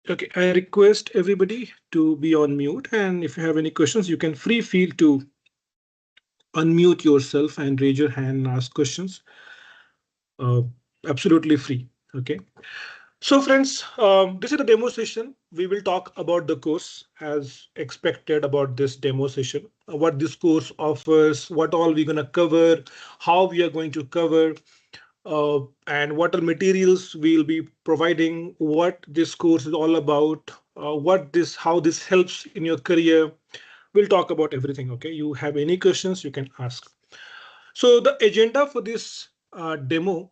Okay, I request everybody to be on mute, and if you have any questions, you can feel to unmute yourself and raise your hand and ask questions. Uh, Absolutely free. Okay. So friends, this is the demo session. We will talk about the course as expected about this demo session, what this course offers, what all we're going to cover, how we are going to cover, and what are materials we'll be providing, what this course is all about, how this helps in your career. We'll talk about everything. Okay. You have any questions, you can ask. So the agenda for this demo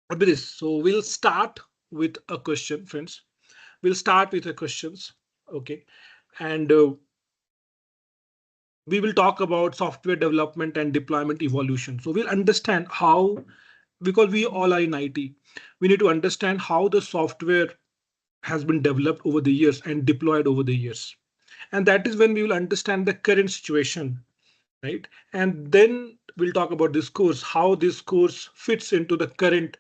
would be this. So we'll start with a question, friends. We'll start with the questions. Okay. And we will talk about software development and deployment evolution. So we'll understand how, because we all are in IT, we need to understand how the software has been developed over the years and deployed over the years. And that is when we will understand the current situation, right? And then we'll talk about this course, how this course fits into the current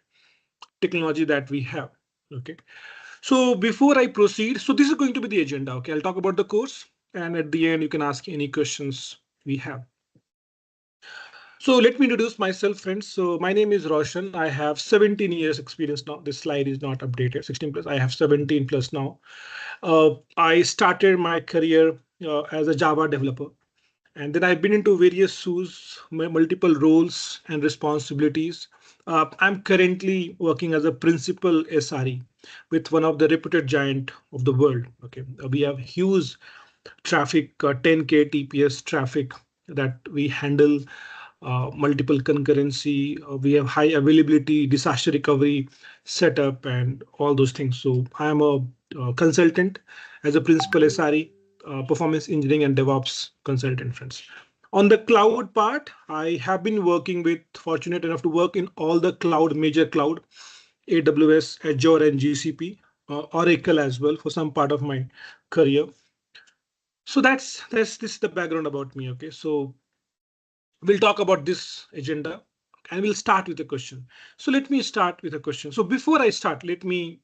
technology that we have. Okay. So before I proceed, so this is going to be the agenda. Okay, I'll talk about the course, and at the end, you can ask any questions we have. So let me introduce myself, friends. So my name is Raushan. I have 17 years experience now. This slide is not updated, 16 plus. I have 17 plus now. I started my career as a Java developer. And then I've been into various shoes, multiple roles and responsibilities. I'm currently working as a principal SRE with one of the reputed giant of the world. Okay, we have huge traffic, 10K TPS traffic that we handle, multiple concurrency. We have high availability, disaster recovery setup, and all those things. So I am a consultant as a principal SRE, performance engineering and DevOps consultant, friends. On the cloud part, I have been working with, fortunate enough to work in all the cloud, major cloud, AWS, Azure, and GCP, Oracle as well for some part of my career. So that's this is the background about me. Okay, so we'll talk about this agenda and we'll start with a question. So let me start with a question. So before I start, let me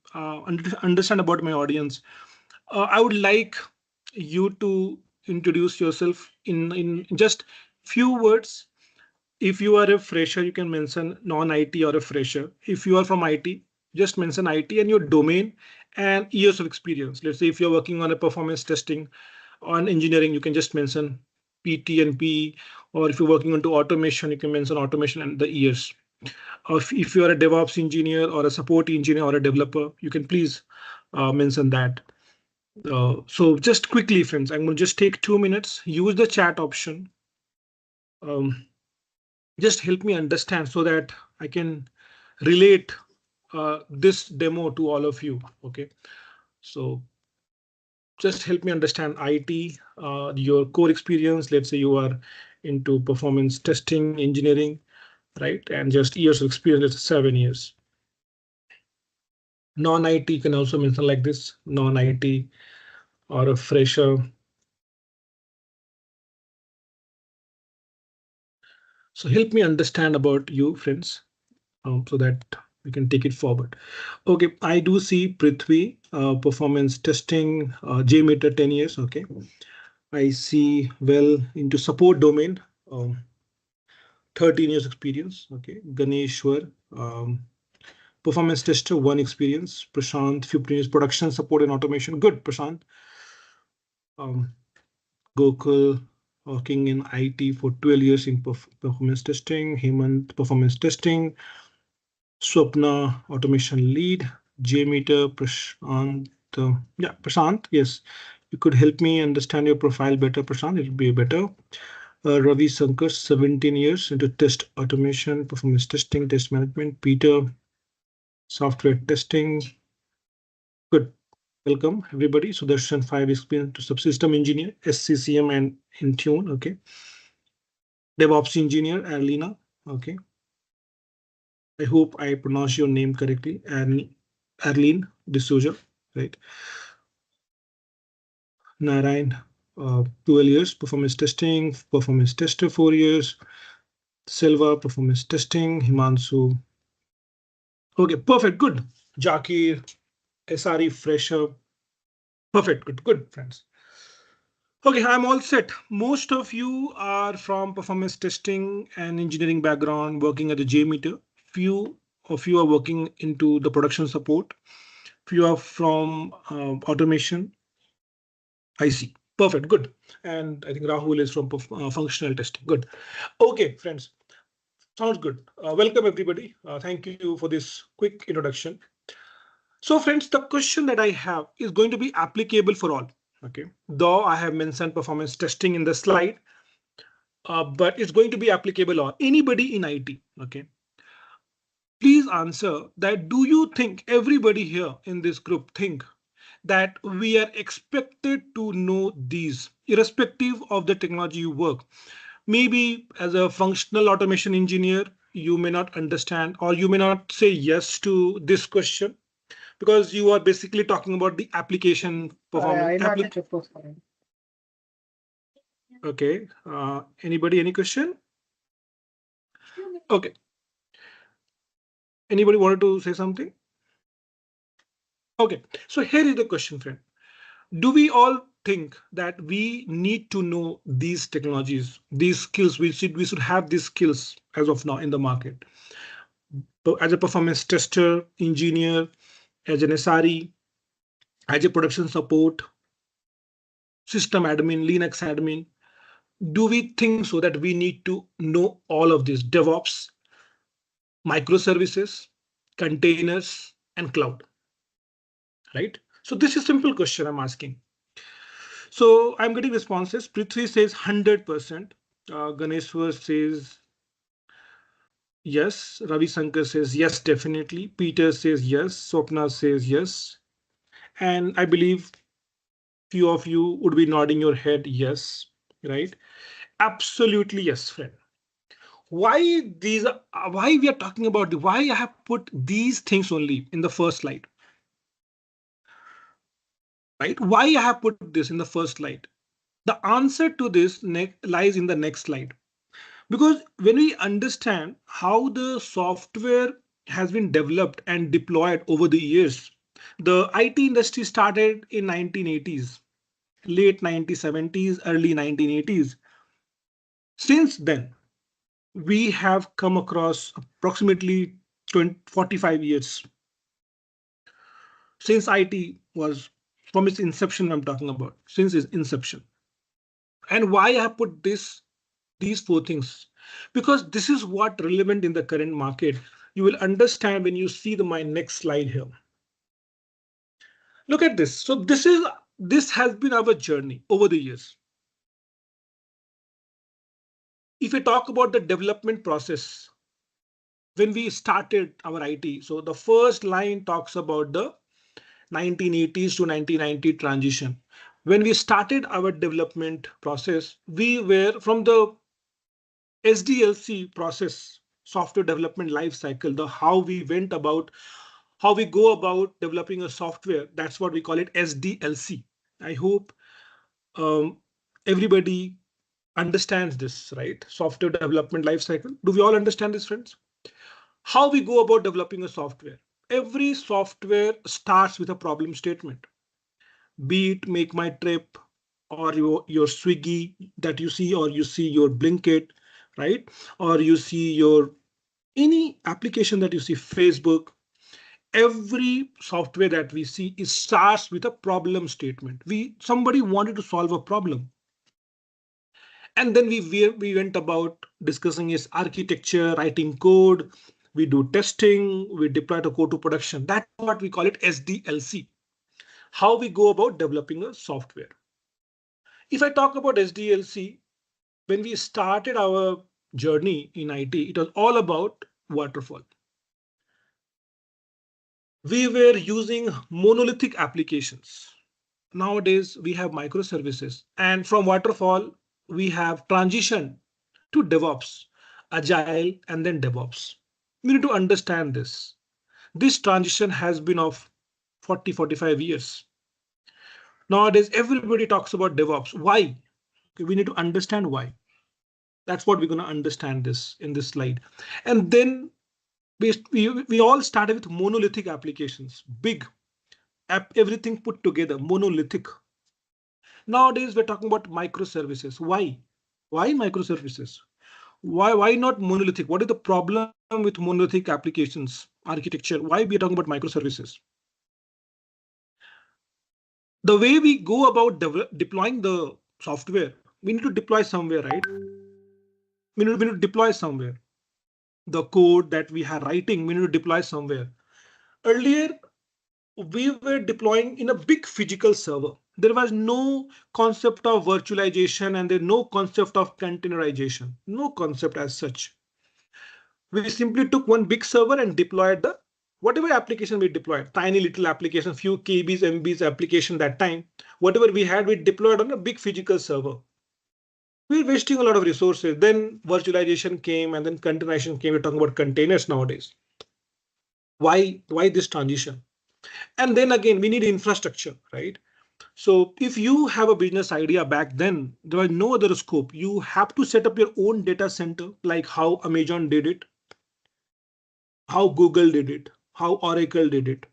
understand about my audience. I would like you to introduce yourself in just few words. If you are a fresher, you can mention non-IT or a fresher. If you are from IT, just mention IT and your domain and years of experience. Let's say if you're working on a performance testing on engineering, you can just mention PT and PE, or if you're working onto automation, you can mention automation and the years. Or if you are a DevOps engineer or a support engineer or a developer, you can please mention that. So just quickly, friends, I'm going to just take 2 minutes, use the chat option. Just help me understand so that I can relate this demo to all of you. Okay, so just help me understand IT, your core experience. Let's say you are into performance testing, engineering, right? And just years of experience, let's say 7 years. Non-IT can also mention like this, non-IT or a fresher. So help me understand about you, friends, so that we can take it forward. Okay, I do see Prithvi, performance testing, Jmeter 10 years. Okay, I see well into support domain, 13 years experience. Okay, Ganeshwar, performance tester, 1 experience. Prashant, 15 years production support and automation. Good, Prashant. Gokul, working in IT for 12 years in performance testing. Hemant, performance testing. Swapna, automation lead. Jmeter, Prashant. Yeah, Prashant, yes. You could help me understand your profile better, Prashant. It'll be better. Ravi Sankar, 17 years into test automation, performance testing, test management. Peter, software testing. Good. Welcome, everybody. Sudarshan, 5 experience to subsystem engineer, SCCM and Intune. Okay. DevOps engineer, Arlena. Okay. I hope I pronounce your name correctly. And Arlene D'Souza, right? Narayan, 12 years, performance testing, performance tester, 4 years. Selva, performance testing, Himansu. Okay, perfect, good. Jakir, SRE fresher. Perfect. Good, friends. Okay, I'm all set. Most of you are from performance testing and engineering background, working at the Jmeter. Few of you are working into the production support. Few are from automation. I see. Perfect. Good. And I think Rahul is from functional testing. Good. Okay, friends. Sounds good. Welcome, everybody. Thank you for this quick introduction. So, friends, the question that I have is going to be applicable for all. Okay. Though I have mentioned performance testing in the slide, but it's going to be applicable on anybody in IT. Okay. Please answer that. Do you think everybody here in this group think that we are expected to know these, irrespective of the technology you work? Maybe as a functional automation engineer, you may not understand or you may not say yes to this question because you are basically talking about the application performance. Okay. Anybody, any question? Okay. Anybody wanted to say something? Okay. So here is the question, friend. Do we all think that we need to know these technologies, these skills? We should have these skills as of now in the market. So as a performance tester, engineer, as an SRE, as a production support, system admin, Linux admin, do we think so that we need to know all of this? DevOps, microservices, containers, and cloud, right? So this is a simple question I'm asking. So I'm getting responses. Prithvi says 100%. Ganeshwar says yes. Ravi Shankar says yes, definitely. Peter says yes. Swapna says yes. And I believe few of you would be nodding your head yes, right? Absolutely yes, friend. Why these are, why we are talking about why I have put these things only in the first slide, right? Why I have put this in the first slide? The answer to this lies in the next slide. Because when we understand how the software has been developed and deployed over the years, the IT industry started in 1980s, late 1970s, early 1980s. Since then, we have come across approximately 45 years since IT was from its inception. I'm talking about since its inception. And why I have put these four things? Because this is what relevant in the current market. You will understand when you see my next slide here. Look at this. So this has been our journey over the years. If we talk about the development process, when we started our IT, so the first line talks about the 1980s to 1990 transition. When we started our development process, we were from the SDLC process, software development life cycle, the how we went about, how we go about developing a software. That's what we call it, SDLC. I hope everybody understands this, right? Software development life cycle. Do we all understand this, friends? How we go about developing a software. Every software starts with a problem statement. Be it Make My Trip or your Swiggy that you see, or you see your Blinkit, right? Or you see your any application that you see, Facebook. Every software that we see is starts with a problem statement. Somebody wanted to solve a problem. And then we went about discussing its architecture, writing code, we do testing, we deploy the code to production. That's what we call it, SDLC. How we go about developing a software. If I talk about SDLC, when we started our journey in IT, it was all about waterfall. We were using monolithic applications. Nowadays, we have microservices, and from waterfall, we have transitioned to DevOps, Agile, and then DevOps. We need to understand this. This transition has been of 45 years. Nowadays, everybody talks about DevOps. Why? We need to understand why. That's what we're going to understand this in this slide. And then we all started with monolithic applications, big everything put together, monolithic. Nowadays, we're talking about microservices. Why microservices? Why not monolithic? What is the problem with monolithic applications architecture? Why we are talking about microservices? The way we go about deploying the software, we need to deploy somewhere, right? We need to deploy somewhere. The code that we are writing, we need to deploy somewhere. Earlier, we were deploying in a big physical server. There was no concept of virtualization and there's no concept of containerization, no concept as such. We simply took one big server and deployed the whatever application we deployed, tiny little application, few KBs, MBs application that time, whatever we had, we deployed on a big physical server. We're wasting a lot of resources. Then virtualization came and then containerization came. We're talking about containers nowadays. Why this transition? And then again, we need infrastructure, right? So if you have a business idea back then, there was no other scope. You have to set up your own data center, like how Amazon did it, how Google did it, how Oracle did it,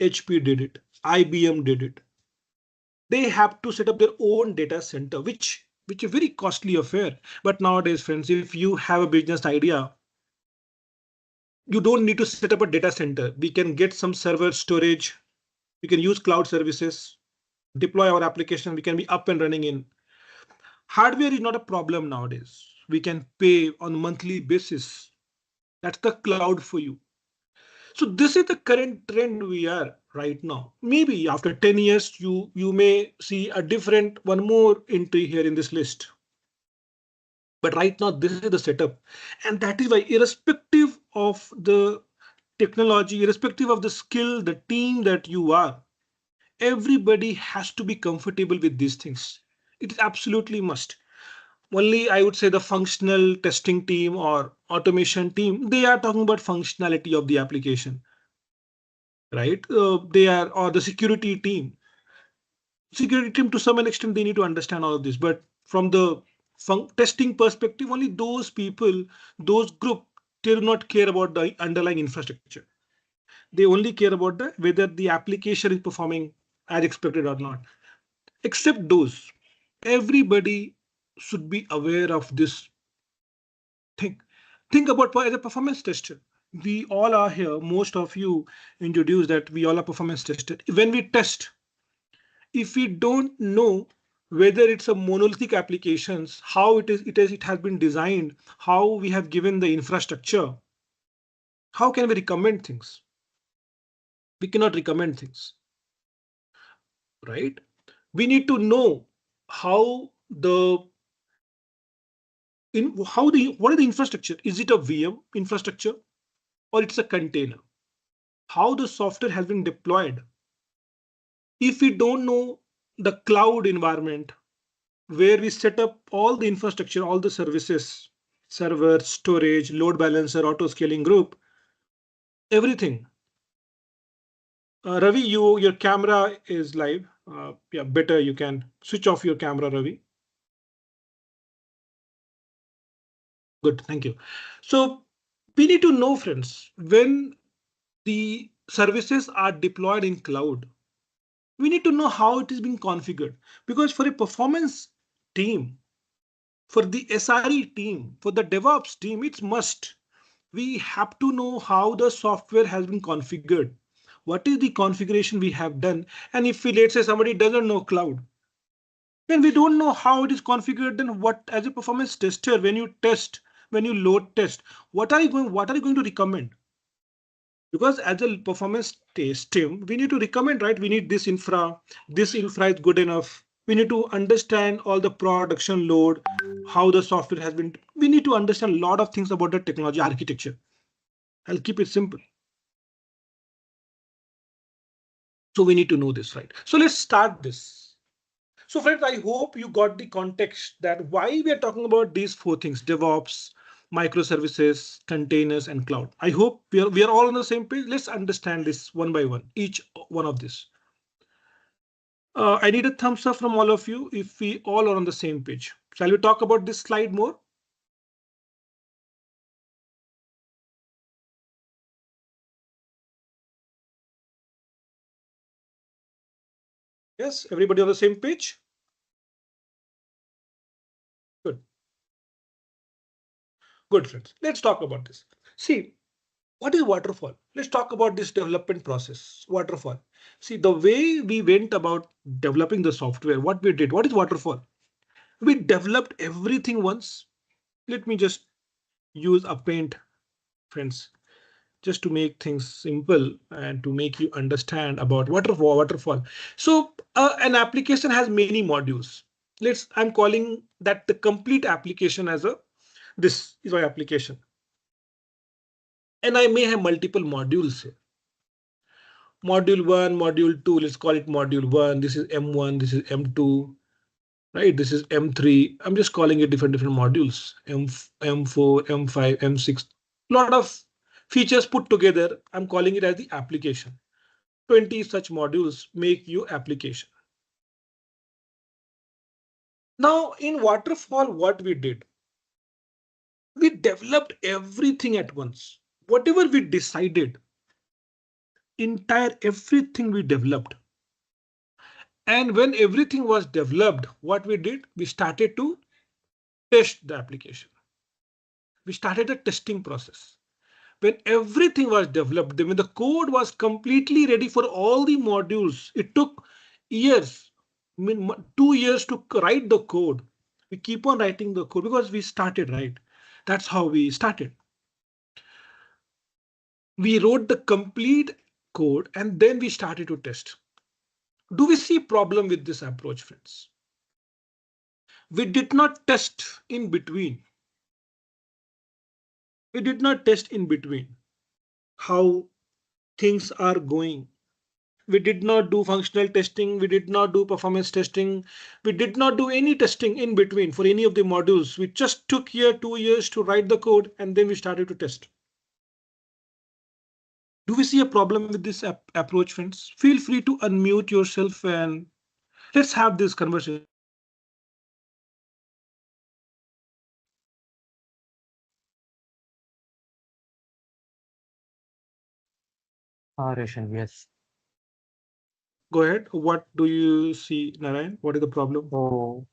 HP did it, IBM did it. They have to set up their own data center, which is a very costly affair. But nowadays, friends, if you have a business idea, you don't need to set up a data center. We can get some server storage. We can use cloud services, deploy our application. We can be up and running in. Hardware is not a problem nowadays. We can pay on a monthly basis. That's the cloud for you. So this is the current trend we are right now. Maybe after 10 years, you may see a different one more entry here in this list. But right now, this is the setup. And that is why, irrespective of the technology, irrespective of the skill, the team that you are, everybody has to be comfortable with these things. It is absolutely must. Only I would say the functional testing team or automation team, they are talking about functionality of the application, right? They are, or the security team to some extent, they need to understand all of this. But from the testing perspective, only those people, those group, they do not care about the underlying infrastructure. They only care about whether the application is performing as expected or not. Except those, everybody should be aware of this thing. Think about as a performance tester. We all are here. Most of you introduced that we all are performance tested. When we test, if we don't know whether it's a monolithic applications, how it has been designed, how we have given the infrastructure, how can we recommend things? We cannot recommend things, right? We need to know how what is the infrastructure? Is it a VM infrastructure or it's a container? How the software has been deployed. If we don't know the cloud environment where we set up all the infrastructure, all the services, server, storage, load balancer, auto scaling group, everything. Ravi, your camera is live. Yeah, better you can switch off your camera, Ravi. Good, thank you. So we need to know, friends, when the services are deployed in cloud, we need to know how it is being configured. Because for a performance team, for the SRE team, for the DevOps team, it's must. We have to know how the software has been configured. What is the configuration we have done? And if we, let's say somebody doesn't know cloud, then we don't know how it is configured, then what, as a performance tester, when you test, when you load test, what are you going to recommend? Because as a performance test team, we need to recommend, right? We need this infra is good enough. We need to understand all the production load, how the software has been. We need to understand a lot of things about the technology architecture. I'll keep it simple. So we need to know this, right? So let's start this. So friends, I hope you got the context that why we are talking about these four things: DevOps, microservices, containers, and cloud. I hope we are all on the same page. Let's understand this one by one, each one of this. I need a thumbs up from all of you if we all are on the same page. Shall we talk about this slide more? Yes, everybody on the same page? Good. Good, friends. Let's talk about this. See, what is waterfall? Let's talk about this development process. Waterfall. See, the way we went about developing the software, what we did, what is waterfall? We developed everything once. Let me just use a paint, friends, just to make things simple and to make you understand about waterfall. So an application has many modules. I'm calling that the complete application as a, this is my application. And I may have multiple modules here. Module 1, module 2, let's call it module 1. This is M1, this is M2, right? This is M3. I'm just calling it different modules. M4, M5, M6. Lot of features put together. I'm calling it as the application. 20 such modules make you application. Now in waterfall, what we did, we developed everything at once. Whatever we decided, entire everything we developed. And when everything was developed, what we did, we started to test the application. We started a testing process. When everything was developed, when the code was completely ready for all the modules, it took years, I mean 2 years to write the code. We keep on writing the code because we started, right? That's how we started. We wrote the complete code and then we started to test. Do we see problem with this approach, friends? We did not test in between. We did not test in between how things are going. We did not do functional testing. We did not do performance testing. We did not do any testing in between for any of the modules. We just took here 2 years to write the code and then we started to test. Do we see a problem with this approach, friends? Feel free to unmute yourself and let's have this conversation. Raushan, yes. Go ahead. What do you see, Narayan? What is the problem? So,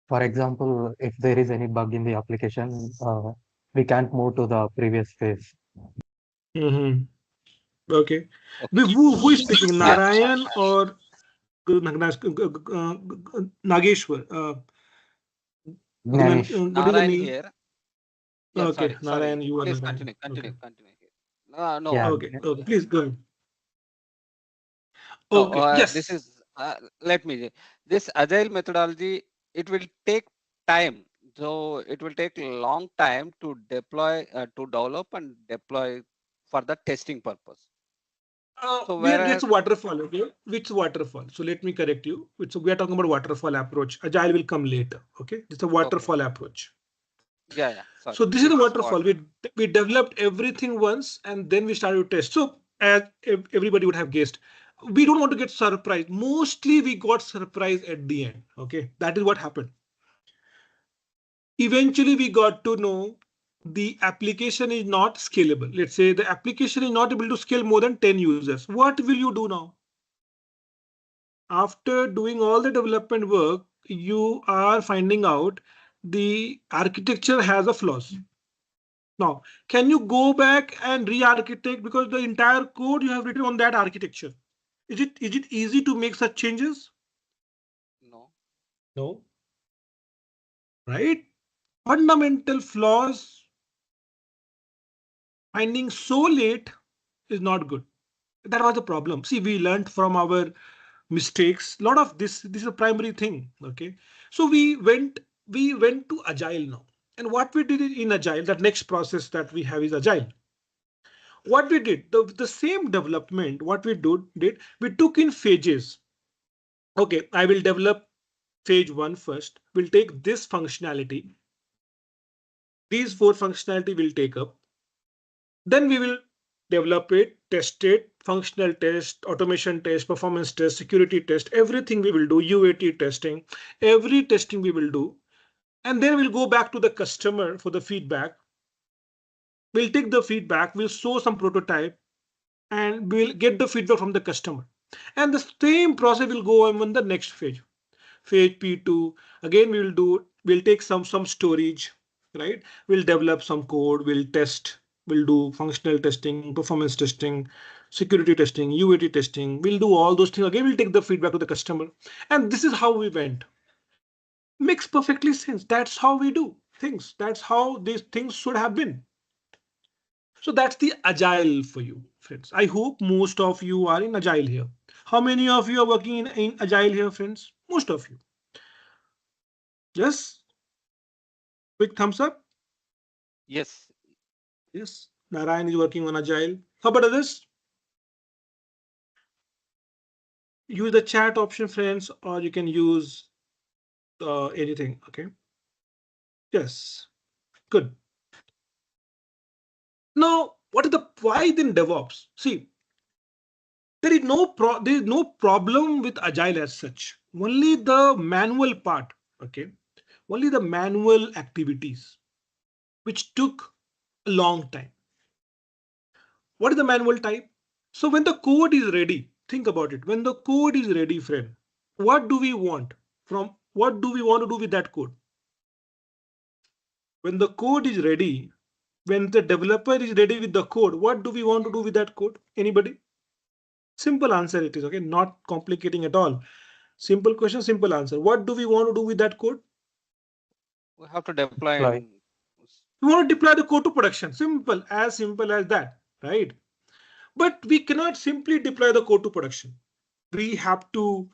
for example, if there is any bug in the application, we can't move to the previous phase. Mm-hmm. Okay. Okay. Who is speaking, Yeah. Narayan or Nageshwar? Gnanish. What is the Narayan name? here. Yeah, Okay, sorry. Narayan, you are Please Narayan. continue, Okay. continue here. No. Yeah. Okay. Okay. Please go ahead. No, Okay. this Yes. is, let me, this agile methodology, it will take time. So it will take long time to deploy, to develop and deploy for the testing purpose. So It's whereas, waterfall. Okay. Which waterfall? So let me correct you. We are talking about waterfall approach. Agile will come later. Okay. It's a okay. waterfall approach. Yeah, sorry. So this is the It's what, waterfall. We developed everything once and then we started to test. So as everybody would have guessed, we don't want to get surprised. Mostly we got surprised at the end. Okay. That is what happened. Eventually we got to know the application is not scalable. Let's say the application is not able to scale more than 10 users. What will you do now? After doing all the development work, you are finding out the architecture has a flaws. Now, can you go back and re-architect because the entire code you have written on that architecture? Is it easy to make such changes? no, No. Right? Fundamental flaws finding so late is not good. That was the problem. See, we learned from our mistakes. A lot of this is a primary thing. Okay. So we went to agile now. And what we did in agile, that next process that we have is agile. What we did, the same development, what we did, we took in phases. Okay, I will develop phase 1 first. We'll take this functionality. These 4 functionality will take up. Then we will develop it, test it, functional test, automation test, performance test, security test, everything we will do, UAT testing, every testing we will do. And then we'll go back to the customer for the feedback. We'll take the feedback, we'll show some prototype and we'll get the feedback from the customer. And the same process will go on in the next phase. Phase P2, again we'll take some storage, right? We'll develop some code, we'll test, we'll do functional testing, performance testing, security testing, UAT testing. We'll do all those things. Again, we'll take the feedback to the customer. And this is how we went. Makes perfectly sense. That's how we do things. That's how these things should have been. So that's the agile for you, friends. I hope most of you are in agile here. How many of you are working in agile here, friends? Most of you. Yes. Quick thumbs up. Yes. Yes. Narayan is working on agile. How about others? Use the chat option, friends, or you can use anything. Okay. Yes. Good. Now, what is the why then DevOps? See, there is no problem with agile as such. Only the manual part. Okay. Only the manual activities, which took a long time. What is the manual type? So when the code is ready, think about it. When the code is ready, friend, what do we want what do we want to do with that code? When the code is ready, when the developer is ready with the code, what do we want to do with that code? Anybody? Simple answer it is, okay? Not complicating at all. Simple question, simple answer. What do we want to do with that code? We have to deploy Deploy. in. We want to deploy the code to production. Simple as that, right? But we cannot simply deploy the code to production. We have to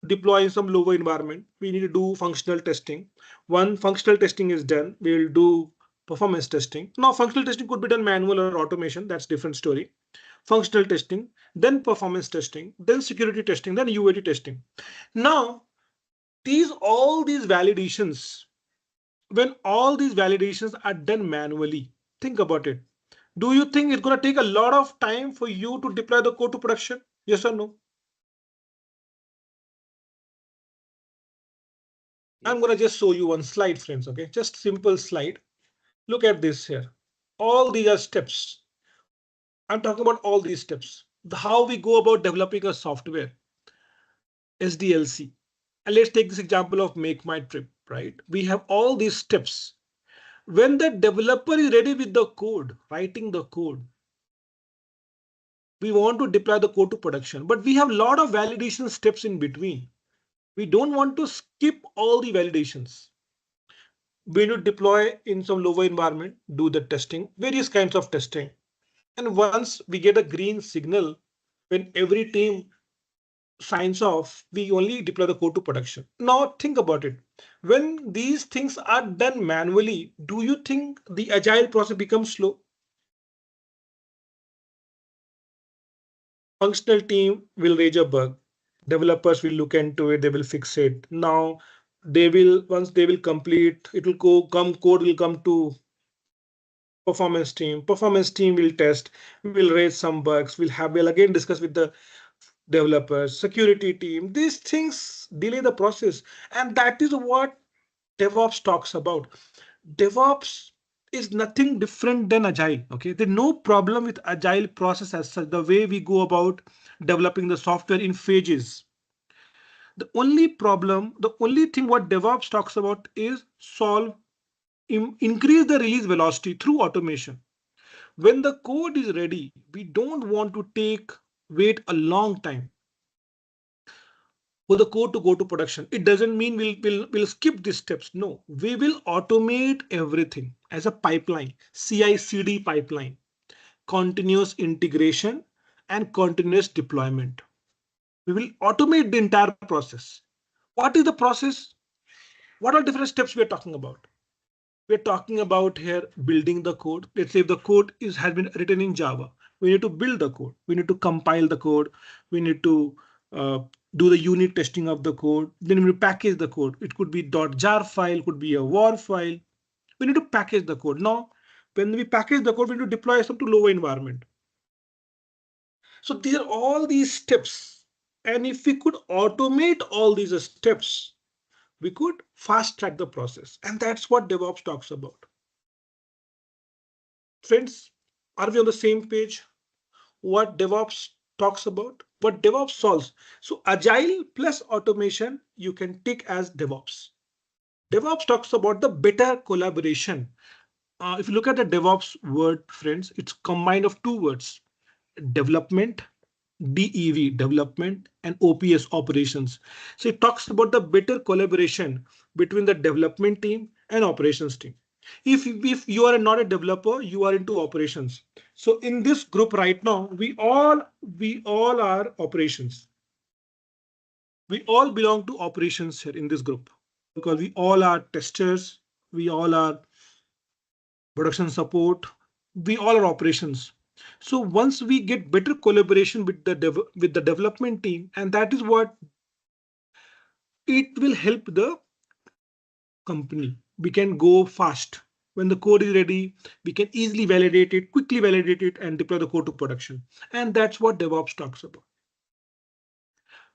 deploy in some lower environment. We need to do functional testing. One functional testing is done, we'll do performance testing. Now, functional testing could be done manual or automation. That's different story. Functional testing, then performance testing, then security testing, then UAT testing. Now, all these validations, when all these validations are done manually, think about it. Do you think it's going to take a lot of time for you to deploy the code to production? Yes or no? I'm Yes. going to just show you one slide, friends. Okay, just simple slide. Look at this here. All these are steps. I'm talking about all these steps. How we go about developing a software, SDLC. And let's take this example of Make My Trip, right? We have all these steps. When the developer is ready with the code, writing the code, we want to deploy the code to production, but we have a lot of validation steps in between. We don't want to skip all the validations. We need to deploy in some lower environment, do the testing, various kinds of testing. And once we get a green signal, when every team signs off, we only deploy the code to production. Now think about it. When these things are done manually, do you think the agile process becomes slow? Functional team will raise a bug. Developers will look into it, they will fix it. Now once they will complete, it will code will come to performance team will test, will raise some bugs, we'll again discuss with the developers, security team. These things delay the process, and that is what DevOps talks about. DevOps is nothing different than agile. Okay, there's no problem with agile process as such, the way we go about developing the software in phases. The only problem, the only thing what DevOps talks about is increase the release velocity through automation. When the code is ready, we don't want to wait a long time for the code to go to production. It doesn't mean we'll skip these steps. No, we will automate everything as a pipeline, CI/CD pipeline, continuous integration and continuous deployment. We will automate the entire process. What is the process? What are different steps we are talking about? We're talking about here building the code. Let's say if the code has been written in Java, we need to build the code. We need to compile the code. We need to uh, do the unit testing of the code. Then we package the code. It could be .jar file, could be a war file. We need to package the code. Now, when we package the code, we need to deploy some to lower environment. So these are all these steps. And if we could automate all these steps, we could fast track the process. And that's what DevOps talks about. Friends, are we on the same page? What DevOps talks about? what DevOps solves. So agile plus automation, you can tick as DevOps. DevOps talks about the better collaboration. If you look at the DevOps word, friends, it's combined of two words, development, DEV, development, and OPS, operations. So it talks about the better collaboration between the development team and operations team. If you are not a developer, you are into operations. So in this group right now, we all are operations. We all belong to operations here in this group because we all are testers, we all are production support, we all are operations. So once we get better collaboration with the development team, and that is what it will help the company. We can go fast. When the code is ready, we can easily validate it, quickly validate it, and deploy the code to production. And that's what DevOps talks about.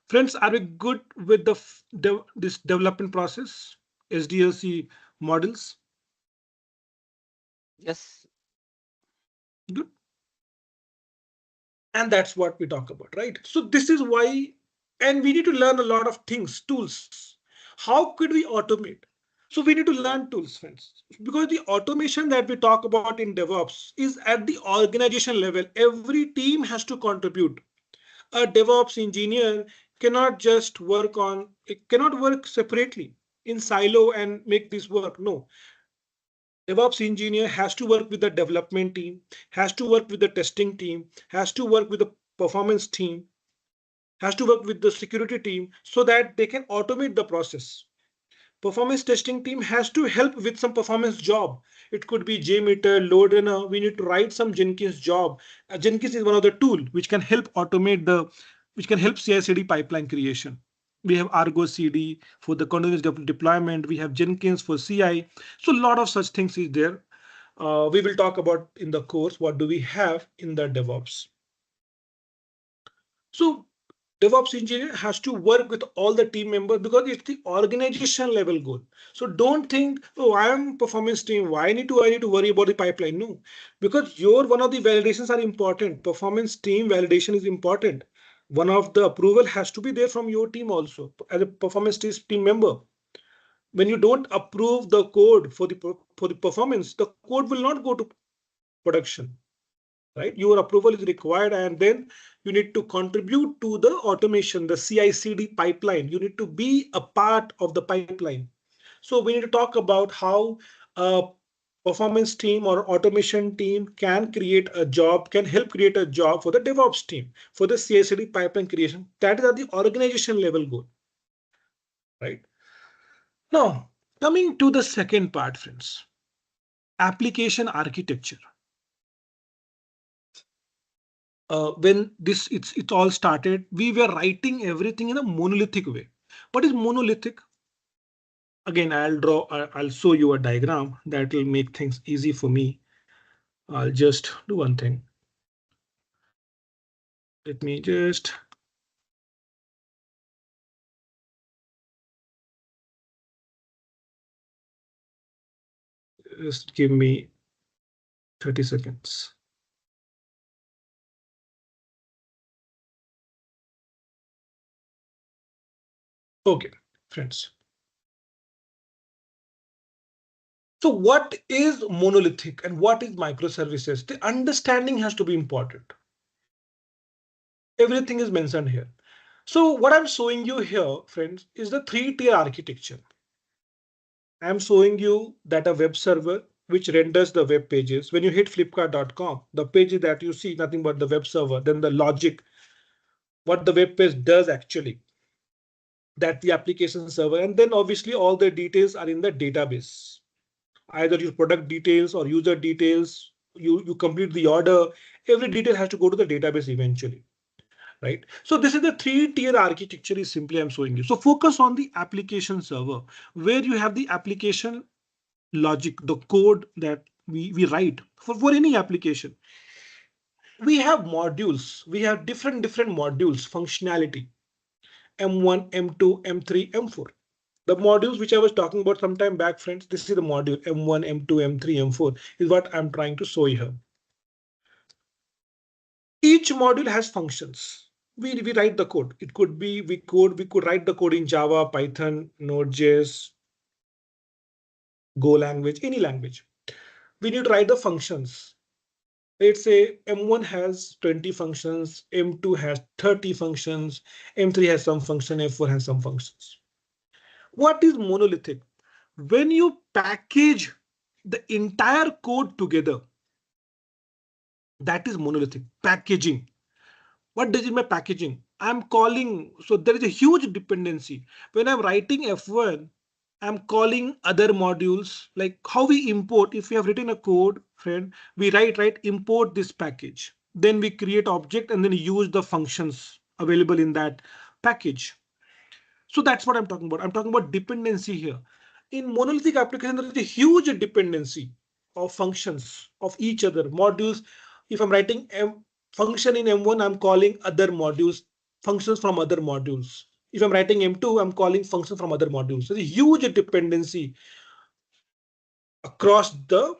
Friends, are we good with this development process, SDLC models? Yes. Good. And that's what we talk about, right? So this is why, and we need to learn a lot of things, tools. How could we automate? So we need to learn tools, friends, because the automation that we talk about in DevOps is at the organization level. Every team has to contribute. A DevOps engineer cannot just cannot work separately in silo and make this work. No, DevOps engineer has to work with the development team, has to work with the testing team, has to work with the performance team, has to work with the security team so that they can automate the process. Performance testing team has to help with some performance job. It could be Jmeter, LoadRunner. We need to write some Jenkins job. Jenkins is one of the tool which can help which can help CI/CD pipeline creation. We have Argo CD for the continuous deployment. We have Jenkins for CI. So a lot of such things is there. We will talk about in the course, what do we have in the DevOps. So DevOps engineer has to work with all the team members because it's the organization level goal. So don't think, oh, I am performance team. Why I need to worry about the pipeline? No, because your one of the validations are important. Performance team validation is important. One of the approval has to be there from your team also as a performance team member. When you don't approve the code for the performance, the code will not go to production. Right? Your approval is required, and then you need to contribute to the automation, the CI/CD pipeline. You need to be a part of the pipeline. So we need to talk about how a performance team or automation team can help create a job for the DevOps team for the CI/CD pipeline creation. That is at the organization level goal. Right? Now, coming to the second part, friends, application architecture. When it all started, we were writing everything in a monolithic way. What is monolithic? Again, I'll show you a diagram that will make things easy for me. I'll just do one thing. Let me just give me 30 seconds. Okay, friends. So what is monolithic and what is microservices? The understanding has to be important. Everything is mentioned here. So what I'm showing you here, friends, is the 3-tier architecture. I'm showing you that a web server which renders the web pages. When you hit flipkart.com, the pages that you see, nothing but the web server, then the logic, what the web page does actually, that the application server, and then obviously all the details are in the database. Either your product details or user details, you complete the order, every detail has to go to the database eventually. Right? So this is the 3-tier architecture is simply I'm showing you. So focus on the application server where you have the application logic, the code that we write for any application. We have modules. We have different modules, functionality, M1, M2, M3, M4. The modules which I was talking about some time back, friends, this is the module M1, M2, M3, M4 is what I'm trying to show you here. Each module has functions. we write the code. It could be we could write the code in Java, Python, Node.js, Go language, any language. We need to write the functions. Let's say M1 has 20 functions, M2 has 30 functions, M3 has some function, F4 has some functions. What is monolithic? When you package the entire code together, that is monolithic packaging. What does it mean by packaging? I'm calling, so there is a huge dependency. When I'm writing F1, I'm calling other modules, like how we import. If we have written a code, friend, we write import this package. Then we create object and then use the functions available in that package. So that's what I'm talking about. I'm talking about dependency here. In monolithic application, there is a huge dependency of functions of each other modules. If I'm writing function in M1, I'm calling other modules, functions from other modules. If I'm writing M2, I'm calling functions from other modules. So there's a huge dependency across the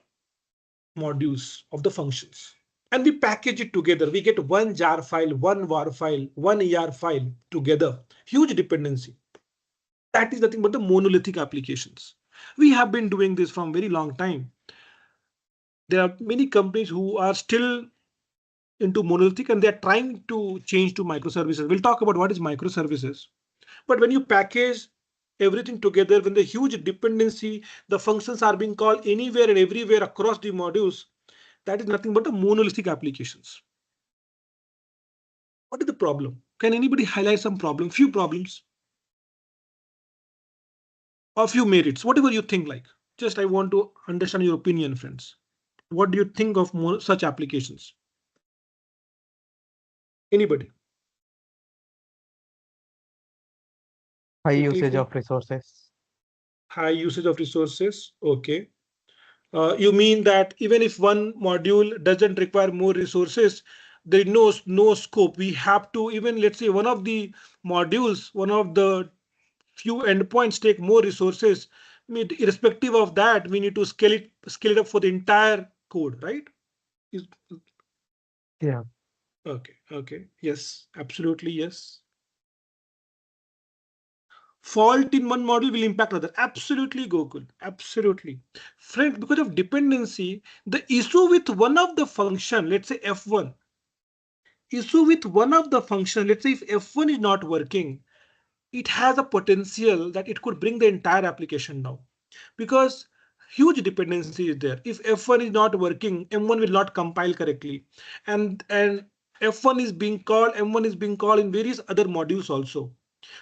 modules of the functions. And we package it together. We get one jar file, one var file, one ER file together. Huge dependency. That is nothing but the monolithic applications. We have been doing this from very long time. There are many companies who are still into monolithic and they're trying to change to microservices. We'll talk about what is microservices. But when you package everything together, when the huge dependency, the functions are being called anywhere and everywhere across the modules, that is nothing but the monolithic applications. What is the problem? Can anybody highlight some problem? Few problems. Or few merits, whatever you think like. Just I want to understand your opinion, friends. What do you think of such applications? Anybody? High If usage we of resources. high usage of resources, okay. You mean that even if one module doesn't require more resources, there is no scope. We have to, even let's say one of the modules, one of the few endpoints take more resources. I mean, irrespective of that, we need to scale it up for the entire code, right? Is, Yeah. okay. Yes, absolutely yes. Fault in one model will impact other. Absolutely, Gokul. Absolutely. Friend, because of dependency, the issue with one of the function, let's say F1, issue with one of the function, let's say if F1 is not working, it has a potential that it could bring the entire application down because huge dependency is there. If F1 is not working, M1 will not compile correctly. And F1 is being called, M1 is being called in various other modules also.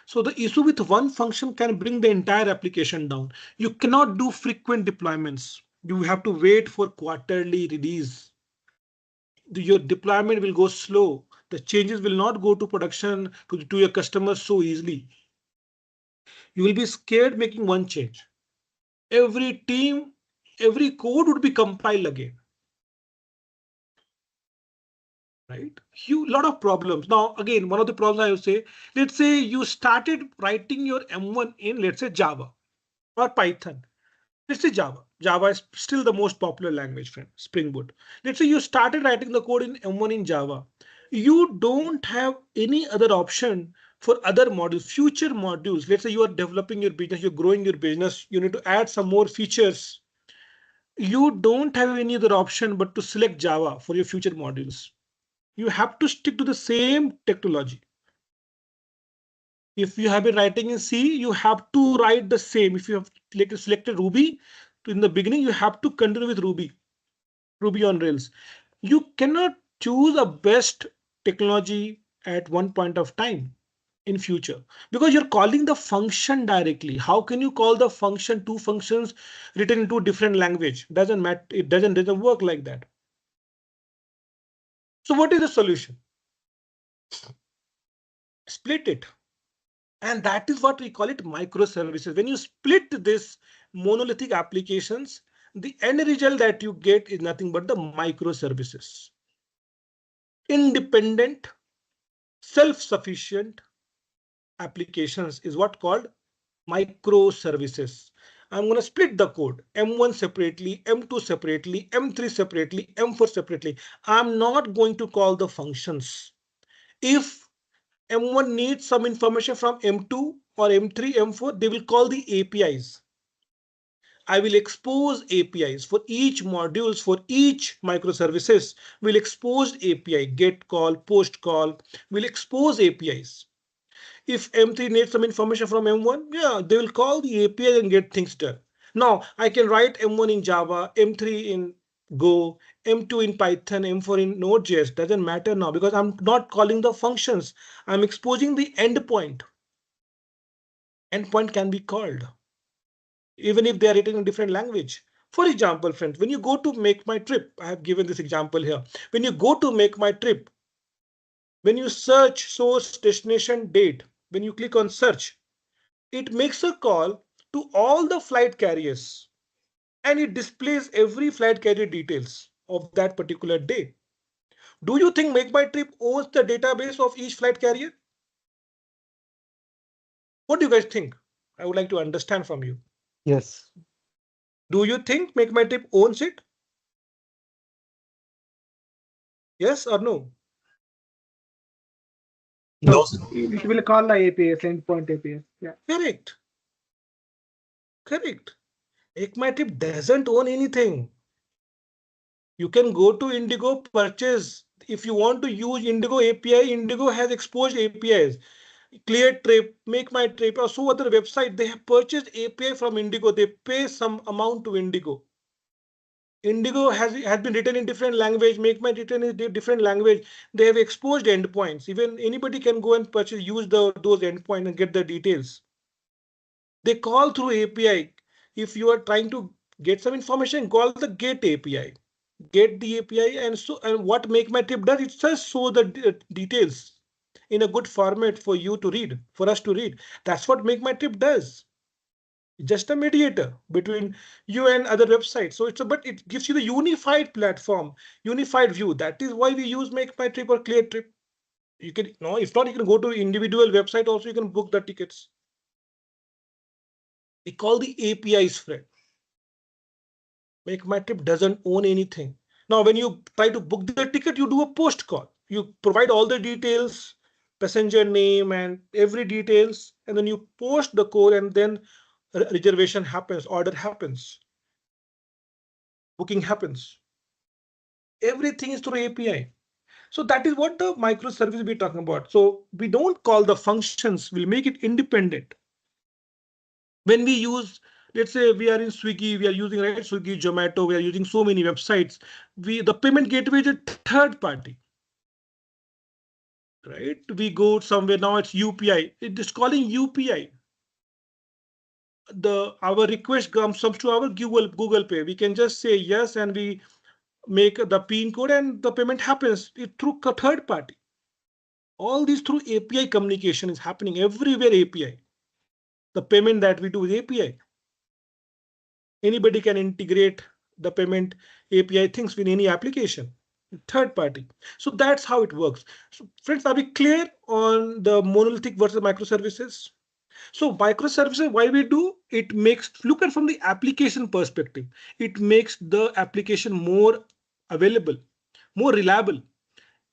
So the issue with one function can bring the entire application down. You cannot do frequent deployments. You have to wait for quarterly release. Your deployment will go slow. The changes will not go to production to your customers so easily. You will be scared making one change. Every team, every code would be compiled again. Right? Huge lot of problems. Now, again, one of the problems I would say, let's say you started writing your M1 in, let's say Java or Python. Let's say Java. Java is still the most popular language, friend, Spring Boot. Let's say you started writing the code in M1 in Java. You don't have any other option for other modules, future modules. Let's say you are developing your business, you're growing your business, you need to add some more features. You don't have any other option but to select Java for your future modules. You have to stick to the same technology. If you have been writing in C, you have to write the same. If you have selected Ruby in the beginning, you have to continue with Ruby on Rails. You cannot choose a best technology at one point of time in future because you're calling the function directly. How can you call the function two functions written into different language? Doesn't matter. It doesn't work like that. So what is the solution? Split it. And that is what we call it microservices. When you split this monolithic applications, the end result that you get is nothing but the microservices. Independent, self-sufficient applications is what called microservices. I'm going to split the code M1 separately, M2 separately, M3 separately, M4 separately. I'm not going to call the functions. If M1 needs some information from M2 or M3, M4, they will call the APIs. I will expose APIs for each modules, for each microservices. We'll expose API, get call, post call. We'll expose APIs. If M3 needs some information from M1, yeah, they will call the API and get things done. Now I can write M1 in Java, M3 in Go, M2 in Python, M4 in Node.js. Doesn't matter now because I'm not calling the functions. I'm exposing the endpoint. Endpoint can be called even if they are written in different language. For example, friends, when you go to make my trip, I have given this example here. When you go to make my trip, when you search source destination date, when you click on search, it makes a call to all the flight carriers and it displays every flight carrier details of that particular day. Do you think Make My Trip owns the database of each flight carrier? What do you guys think? I would like to understand from you. Yes. Do you think Make My Trip owns it? Yes or no? No, it will call the APS, endpoint APS. Yeah. Correct. Correct. Make My Trip doesn't own anything. You can go to Indigo, purchase. If you want to use Indigo API, Indigo has exposed APIs. Clear Trip, Make My Trip, or so other website, they have purchased API from Indigo. They pay some amount to Indigo. Indigo has been written in different language, Make My written in different language. They have exposed endpoints. Even anybody can go and purchase, use those endpoints and get the details. They call through API. If you are trying to get some information, call the get API. Get the API and what Make My Trip does, it just show the details in a good format for you to read, for us to read. That's what Make My Trip does. Just a mediator between you and other websites. So but it gives you the unified platform, unified view. That is why we use Make My Trip or Clear Trip. You can no, if not, you can go to individual website also. You can book the tickets. We call the APIs, friend. Make My Trip doesn't own anything. Now, when you try to book the ticket, you do a post call. You provide all the details, passenger name and every details, and then you post the code and then reservation happens, order happens, booking happens. Everything is through API. So that is what the microservice we're talking about. So we don't call the functions, we'll make it independent. When we use, let's say we are in Swiggy, we are using right Swiggy, Jmeter, we are using so many websites. The payment gateway is a third party. Right? We go somewhere now, it's UPI. It is calling UPI. Our request comes to our Google Pay. We can just say yes and we make the PIN code and the payment happens through a third party. All this through API communication is happening everywhere. API. The payment that we do with API. Anybody can integrate the payment API things with any application. Third party. So that's how it works. So friends, are we clear on the monolithic versus microservices? So microservices, why we do it makes, look at from the application perspective, it makes the application more available, more reliable.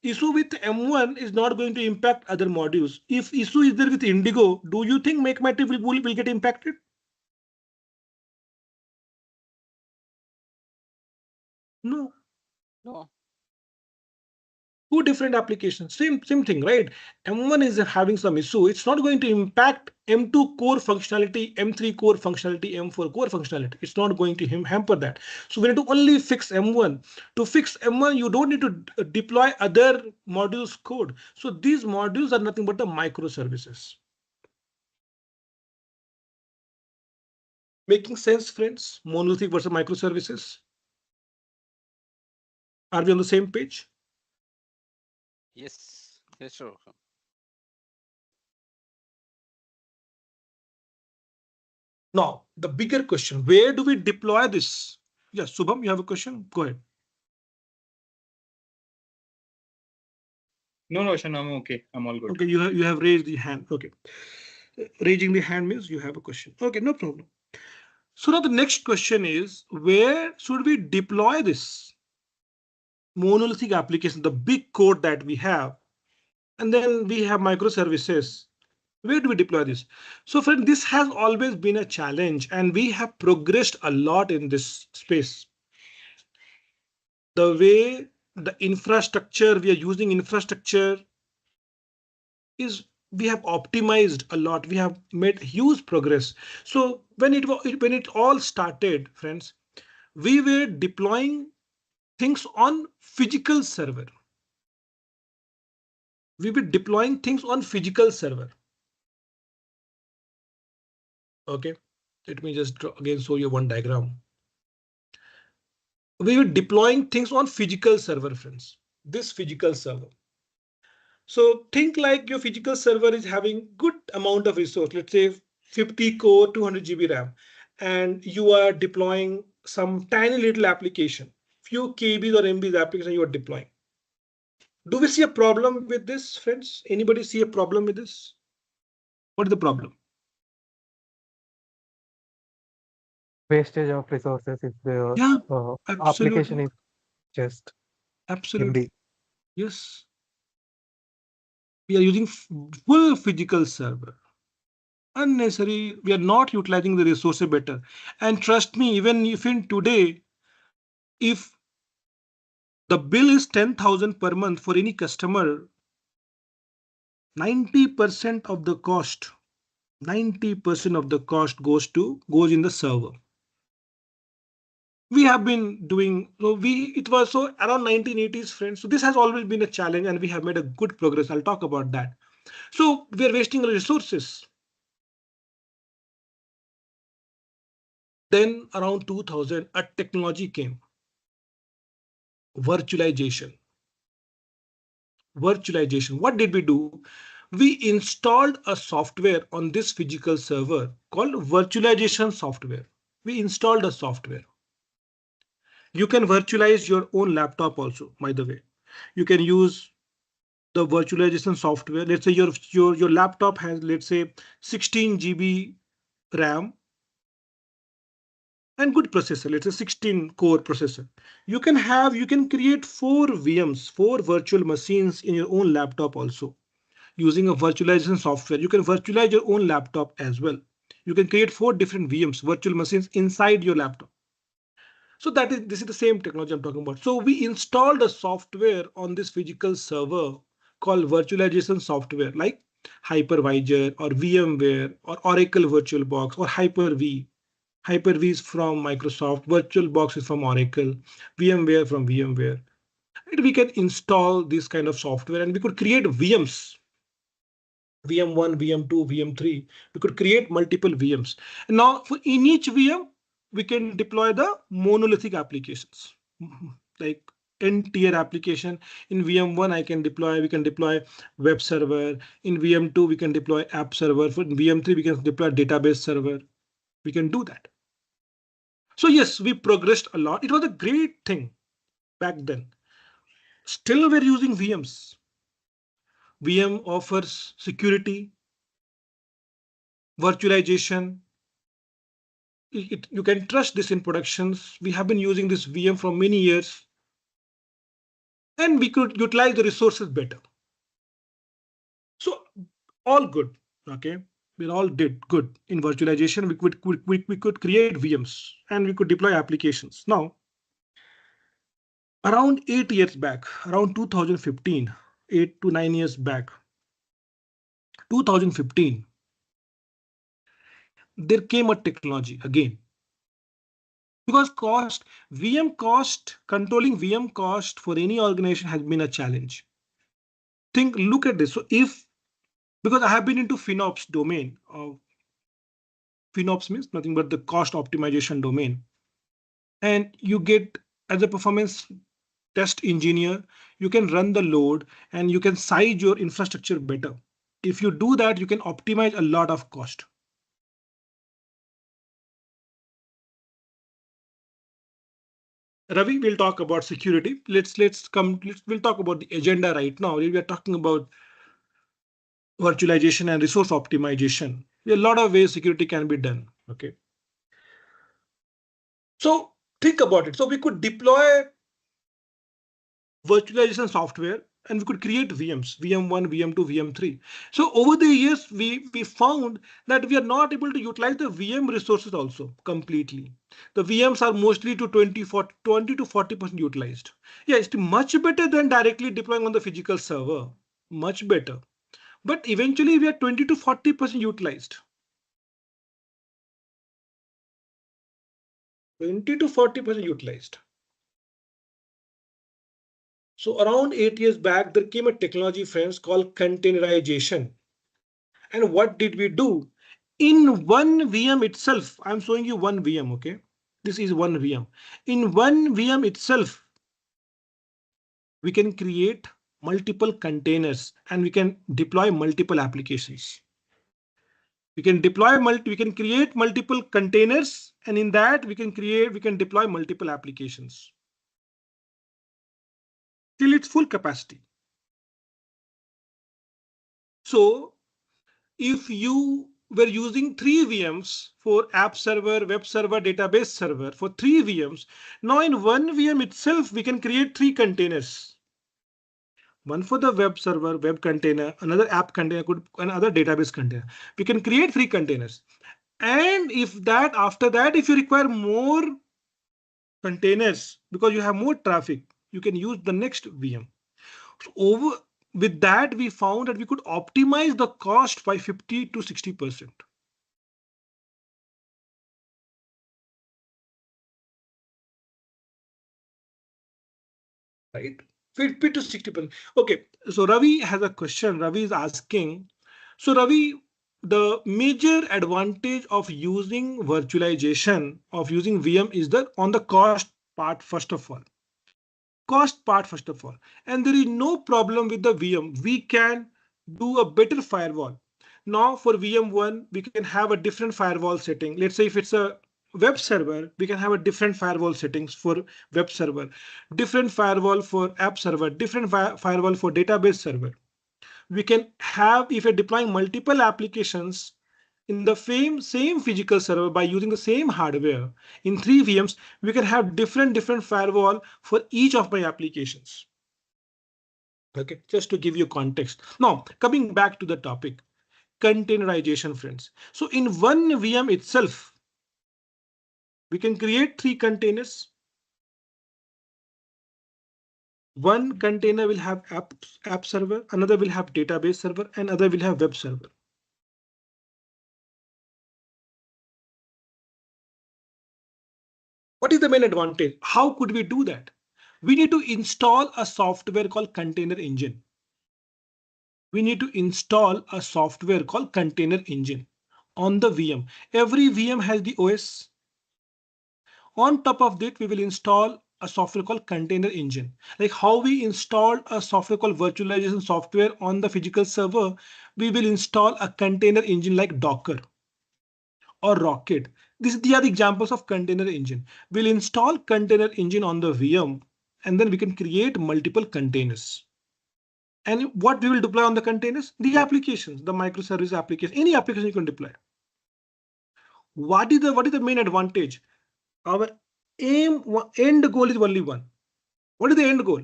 Issue with M1 is not going to impact other modules. If issue is there with Indigo, do you think Make My Trip will get impacted? No. No. Two different applications, same thing, right? M1 is having some issue. It's not going to impact M2 core functionality, M3 core functionality, M4 core functionality. It's not going to hamper that. So we need to only fix M1. To fix M1, you don't need to deploy other modules code. So these modules are nothing but the microservices. Making sense, friends? Monolithic versus microservices. Are we on the same page? Yes. Yes, sure. Now, the bigger question, where do we deploy this? Yes, Subham, you have a question? Go ahead. No, Raushan, I'm okay. I'm all good. Okay, you have raised the hand. Okay. Raising the hand means you have a question. Okay, no problem. So now the next question is, where should we deploy this monolithic application, the big code that we have? And then we have microservices. Where do we deploy this? So friend, this has always been a challenge and we have progressed a lot in this space. The way the infrastructure, we are using infrastructure is we have optimized a lot. We have made huge progress. So when it all started, friends, we were deploying things on physical server. We were deploying things on physical server. OK, let me just again show you one diagram. We were deploying things on physical server, friends. This physical server. So think like your physical server is having good amount of resource, let's say 50 core, 200 GB RAM, and you are deploying some tiny little application, few KBs or MBs application you are deploying. Do we see a problem with this, friends? Anybody see a problem with this? What is the problem? Wastage of resources if the application Absolutely. is just Absolutely. MB. Yes. We are using full physical server. Unnecessary. We are not utilizing the resources better. And trust me, even if in today, if the bill is 10,000 per month for any customer, 90% of the cost, 90% of the cost goes in the server. We have been doing so it was so around 1980s, friends. So this has always been a challenge and we have made a good progress. I'll talk about that. So we are wasting resources. Then around 2000, a technology came. Virtualization. Virtualization. What did we do? We installed a software on this physical server called virtualization software. We installed a software. You can virtualize your own laptop also, by the way. You can use the virtualization software. Let's say your laptop has, let's say, 16 GB RAM and good processor, let's say 16 core processor. You can create 4 VMs, 4 virtual machines in your own laptop also. Using a virtualization software, you can virtualize your own laptop as well. You can create 4 different VMs, virtual machines inside your laptop. So this is the same technology I'm talking about. So we installed a software on this physical server called virtualization software like Hypervisor or VMware or Oracle VirtualBox or Hyper-V. Hyper-V is from Microsoft, VirtualBox is from Oracle, VMware from VMware. And we can install this kind of software and we could create VMs. VM1, VM2, VM3. We could create multiple VMs. And now in each VM, we can deploy the monolithic applications like n-tier application. In VM1, we can deploy web server. In VM2, we can deploy app server. For VM3, we can deploy database server. We can do that. So yes, we progressed a lot. It was a great thing back then. Still, we're using VMs. VM offers security, virtualization. You can trust this in productions. We have been using this VM for many years. And we could utilize the resources better. So all good. OK, we all did good in virtualization. We could create VMs and we could deploy applications. Now, around 8 years back, around 2015, 8 to 9 years back, 2015, there came a technology again. Because controlling VM cost for any organization has been a challenge. Look at this. So because I have been into FinOps domain, FinOps means nothing but the cost optimization domain. And you get, as a performance test engineer, you can run the load and you can size your infrastructure better. If you do that, you can optimize a lot of cost. Ravi, we'll talk about security. We'll talk about the agenda right now. We are talking about virtualization and resource optimization. There are a lot of ways security can be done. OK. So think about it. So we could deploy virtualization software and we could create VMs, VM1, VM2, VM3. So over the years, we found that we are not able to utilize the VM resources also completely. The VMs are mostly to 20 to 40% utilized. Yeah, it's much better than directly deploying on the physical server, much better. But eventually we are 20 to 40% utilized. 20 to 40% utilized. So around 8 years back, there came a technology, friends, called containerization. And what did we do? In one VM itself, I'm showing you one VM, okay? This is one VM. In one VM itself, we can create multiple containers and we can deploy multiple applications. We can create multiple containers, and in that we can deploy multiple applications till its full capacity. So if you were using 3 VMs for app server, web server, database server, for 3 VMs, now in one VM itself, we can create 3 containers. One for the web server, web container, another app container, another database container. We can create 3 containers. And after that, if you require more containers because you have more traffic, you can use the next VM. So with that, we found that we could optimize the cost by 50 to 60%. Right? 50 to 60%. Okay, so Ravi has a question. Ravi is asking, so Ravi, the major advantage of using virtualization, of using VM is on the cost part, first of all. And there is no problem with the VM. We can do a better firewall. Now for VM1, we can have a different firewall setting. Let's say if it's a web server, we can have a different firewall settings for web server, different firewall for app server, different firewall for database server. We can have, if you're deploying multiple applications in the same physical server by using the same hardware in 3 VMs, we can have different firewall for each of my applications. Okay, just to give you context. Now, coming back to the topic, containerization, friends. So in one VM itself, we can create 3 containers. One container will have app server, another will have database server, and other will have web server. What is the main advantage? How could we do that? We need to install a software called Container Engine. We need to install a software called Container Engine on the VM. Every VM has the OS. On top of that, we will install a software called Container Engine. Like how we installed a software called virtualization software on the physical server, we will install a container engine like Docker or Rocket. These are the examples of container engine. We'll install container engine on the VM, and then we can create multiple containers. And what we will deploy on the containers? The applications, the microservice application, any application you can deploy. What is the main advantage? Our end goal is only one. What is the end goal?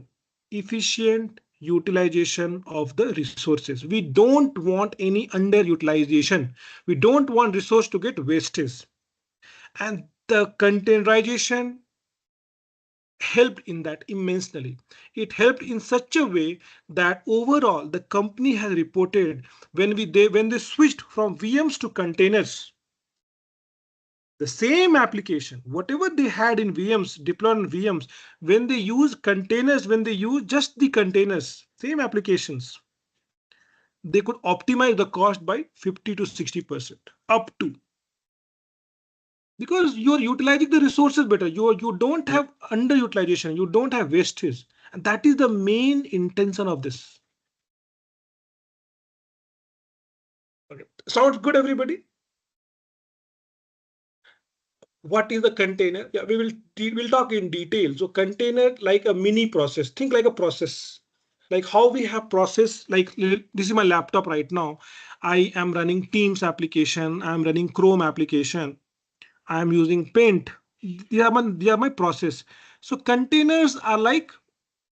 Efficient utilization of the resources. We don't want any underutilization. We don't want resource to get wastage. And the containerization helped in that immensely. It helped in such a way that overall the company has reported when they switched from VMs to containers, the same application, whatever they had in VMs, deployed on VMs, when they use containers, when they use just the containers, same applications, they could optimize the cost by 50 to 60% up to. Because you're utilizing the resources better. You don't have underutilization, you don't have wastage. And that is the main intention of this. Okay. Sounds good, everybody? What is the container? Yeah, we'll talk in detail. So container like a mini process. Think like a process. Like how we have process, like this is my laptop right now. I am running Teams application. I'm running Chrome application. I'm using Paint. They are my process. So containers are like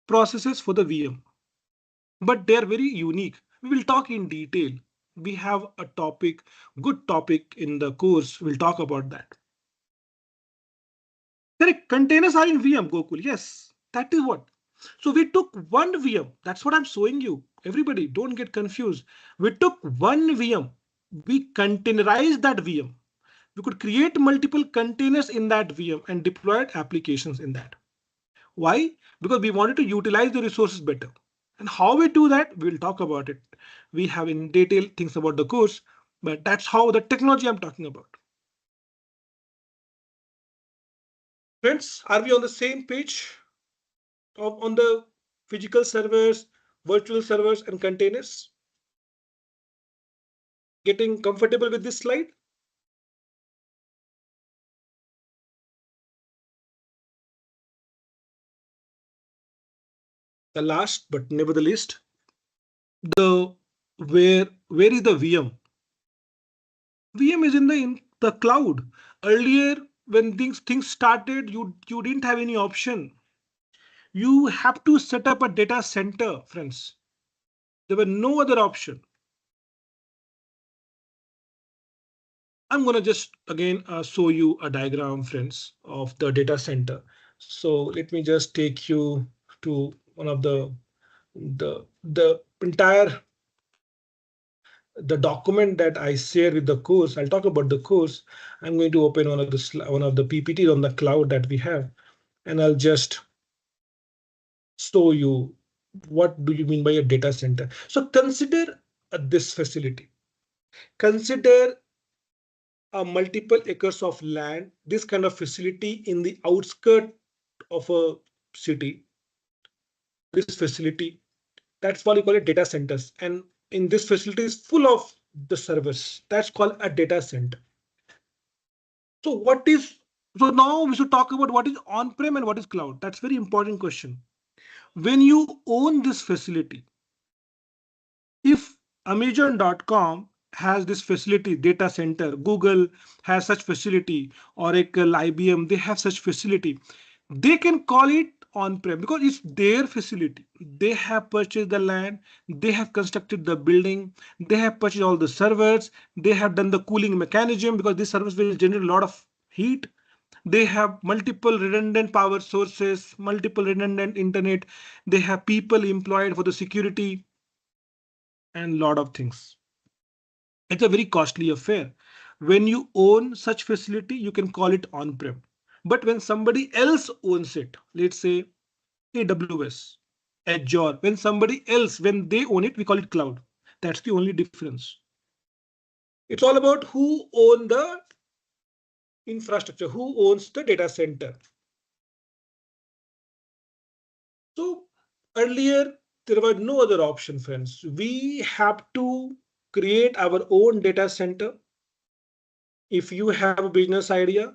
processes for the VM. but they are very unique. We will talk in detail. We have a topic, good topic in the course. We'll talk about that. Correct. Containers are in VM, Gokul. Yes, that is what. So we took one VM. That's what I'm showing you. Everybody, don't get confused. We took one VM. We containerized that VM. We could create multiple containers in that VM and deploy applications in that. Why? Because we wanted to utilize the resources better. And how we do that, we'll talk about it. We have in detail things about the course, but that's how the technology I'm talking about. Friends, are we on the same page on the physical servers, virtual servers, and containers? Getting comfortable with this slide? The last, but never the least, the where is the VM? VM is in the cloud. Earlier, when things started, you didn't have any option. You have to set up a data center, friends. There were no other option. I'm going to just again show you a diagram, friends, of the data center. So let me just take you to one of the entire the document that I share with the course. I'll talk about the course. I'm going to open one of the PPTs on the cloud that we have, and I'll just show you what do you mean by a data center. So consider this facility. Consider a multiple acres of land, this kind of facility in the outskirt of a city. This facility, that's why we call it data centers. And in this facility is full of the servers. That's called a data center. So so now we should talk about what is on-prem and what is cloud. That's very important question. When you own this facility, if Amazon.com has this facility, data center, Google has such facility, Oracle, IBM, they have such facility, they can call it on-prem because it's their facility. They have purchased the land, they have constructed the building, they have purchased all the servers, they have done the cooling mechanism because this servers will generate a lot of heat. They have multiple redundant power sources, multiple redundant internet. They have people employed for the security and lot of things. It's a very costly affair. When you own such facility, you can call it on-prem. But when somebody else owns it, let's say AWS, Azure, when somebody else, when they own it, we call it cloud. That's the only difference. It's all about who owns the infrastructure, who owns the data center. So earlier, there were no other option, friends. We have to create our own data center. If you have a business idea,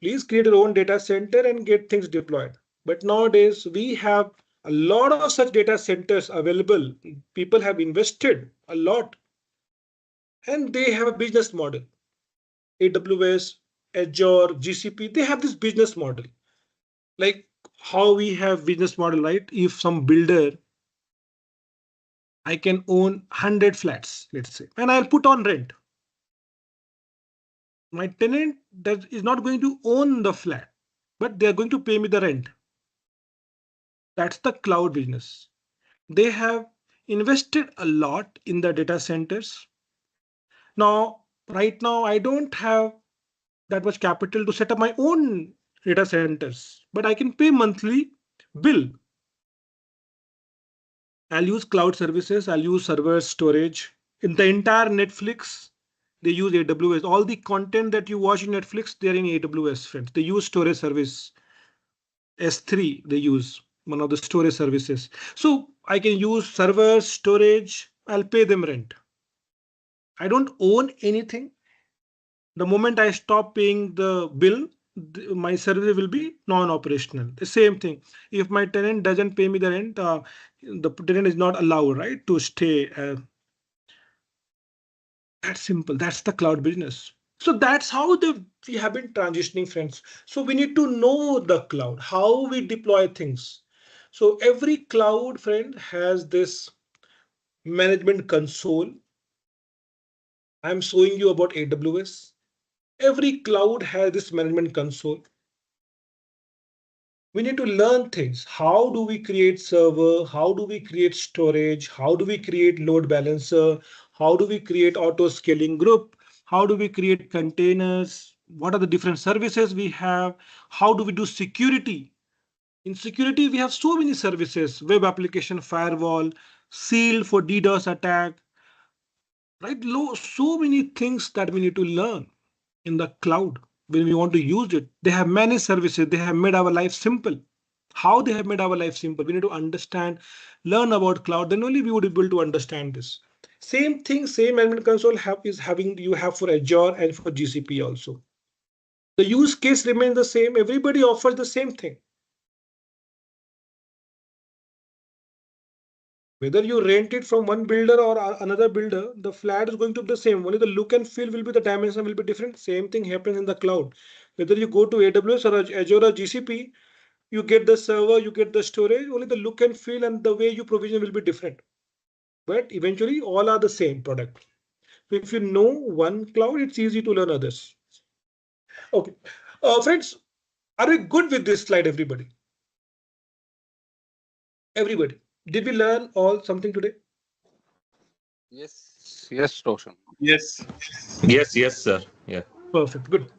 please create your own data center and get things deployed. But nowadays, we have a lot of such data centers available. People have invested a lot and they have a business model. AWS, Azure, GCP, they have this business model. Like how we have business model, right? If some builder, I can own 100 flats, let's say, and I'll put on rent. My tenant that is not going to own the flat, but they're going to pay me the rent. That's the cloud business. They have invested a lot in the data centers. Now, right now, I don't have that much capital to set up my own data centers, but I can pay monthly bill. I'll use cloud services. I'll use server storage. In the entire Netflix, they use AWS. All the content that you watch in Netflix, they're in AWS, friends. They use storage service. S3, they use one of the storage services. So I can use server storage. I'll pay them rent. I don't own anything. The moment I stop paying the bill, my service will be non-operational. The same thing. If my tenant doesn't pay me the rent, the tenant is not allowed, right, to stay. That's simple. That's the cloud business. So that's how we have been transitioning, friends. So we need to know the cloud, how we deploy things. So every cloud, friend, has this management console. I'm showing you about AWS. Every cloud has this management console. We need to learn things. How do we create server? How do we create storage? How do we create load balancer? How do we create auto scaling group? How do we create containers? What are the different services we have? How do we do security? In security, we have so many services, web application firewall, seal for DDoS attack, right? So many things that we need to learn in the cloud when we want to use it. They have many services. They have made our life simple. How they have made our life simple. We need to understand, learn about cloud. Then only we would be able to understand this. Same thing, same admin console you have for Azure and for GCP also. The use case remains the same. Everybody offers the same thing. Whether you rent it from one builder or another builder, the flat is going to be the same. Only the look and feel will be, the dimension will be different. Same thing happens in the cloud. Whether you go to AWS or Azure or GCP, you get the server, you get the storage, only the look and feel and the way you provision will be different. But eventually all are the same product. So if you know one cloud, it's easy to learn others. Okay. Friends, are we good with this slide, everybody? Everybody. Did we learn all something today? Yes, Roshan. Yes. Yes, sir. Yeah. Perfect. Good.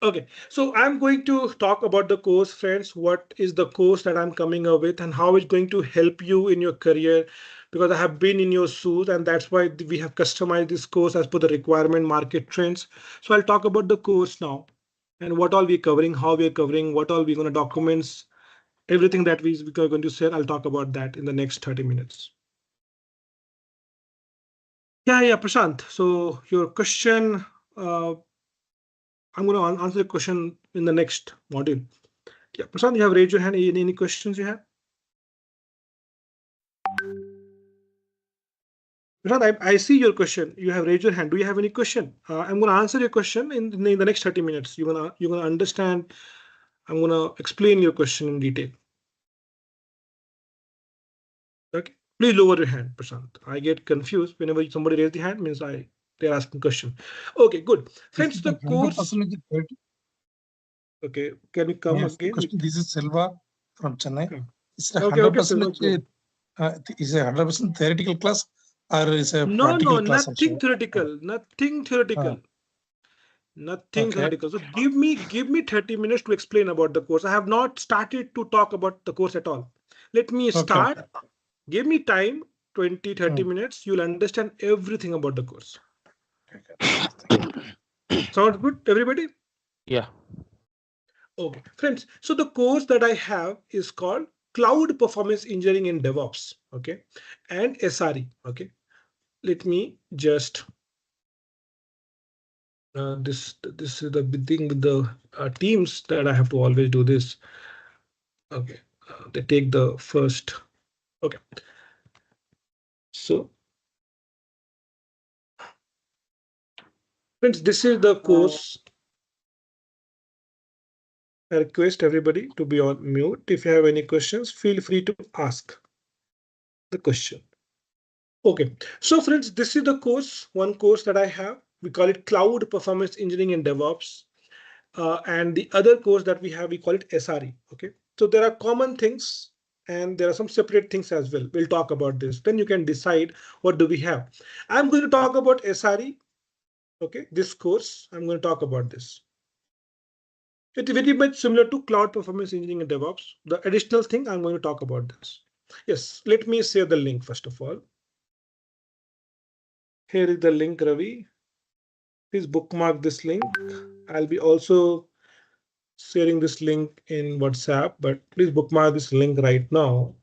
Okay, so I'm going to talk about the course, friends. What is the course that I'm coming up with and how it's going to help you in your career? Because I have been in your shoes and that's why we have customized this course as per the requirement market trends. So I'll talk about the course now and what all we're covering, how we're covering, what all we're going to documents, everything that we are going to share. I'll talk about that in the next 30 minutes. Yeah, Prashant. So your question, I'm going to answer the question in the next module. Yeah, Prashant, you have raised your hand. Any questions you have? Prashant, I see your question. You have raised your hand. Do you have any question? I'm going to answer your question in the next 30 minutes. You're gonna understand. I'm going to explain your question in detail. Okay, please lower your hand, Prashant. I get confused whenever somebody raises the hand. Means they're asking question. Okay, good. Friends, the course. Okay, can you come again? This is Selva from Chennai. Okay. It's a Okay, 100%. Is a 100% theoretical class or is a practical class? Nothing theoretical. Nothing theoretical. Nothing theoretical. So give me 30 minutes to explain about the course. I have not started to talk about the course at all. Let me start. Give me time, 20-30 minutes. You'll understand everything about the course. Sounds good, everybody? Yeah. Okay, friends. So the course that I have is called Cloud Performance Engineering in DevOps. Okay, and SRE. Okay, let me just. This is the big thing with the teams that I have to always do this. Okay, they take the first. Okay, so friends, this is the course. I request everybody to be on mute. If you have any questions, feel free to ask the question. Okay, so friends, this is the course, one course that I have. We call it Cloud Performance Engineering in DevOps. And the other course that we have, we call it SRE. Okay, so there are common things and there are some separate things as well. We'll talk about this. Then you can decide what do we have. I'm going to talk about SRE. Okay, this course, I'm going to talk about this. It's very much similar to Cloud Performance Engineering and DevOps. The additional thing, I'm going to talk about this. Yes, let me share the link first of all. Here is the link, Ravi. Please bookmark this link. I'll be also sharing this link in WhatsApp, but please bookmark this link right now.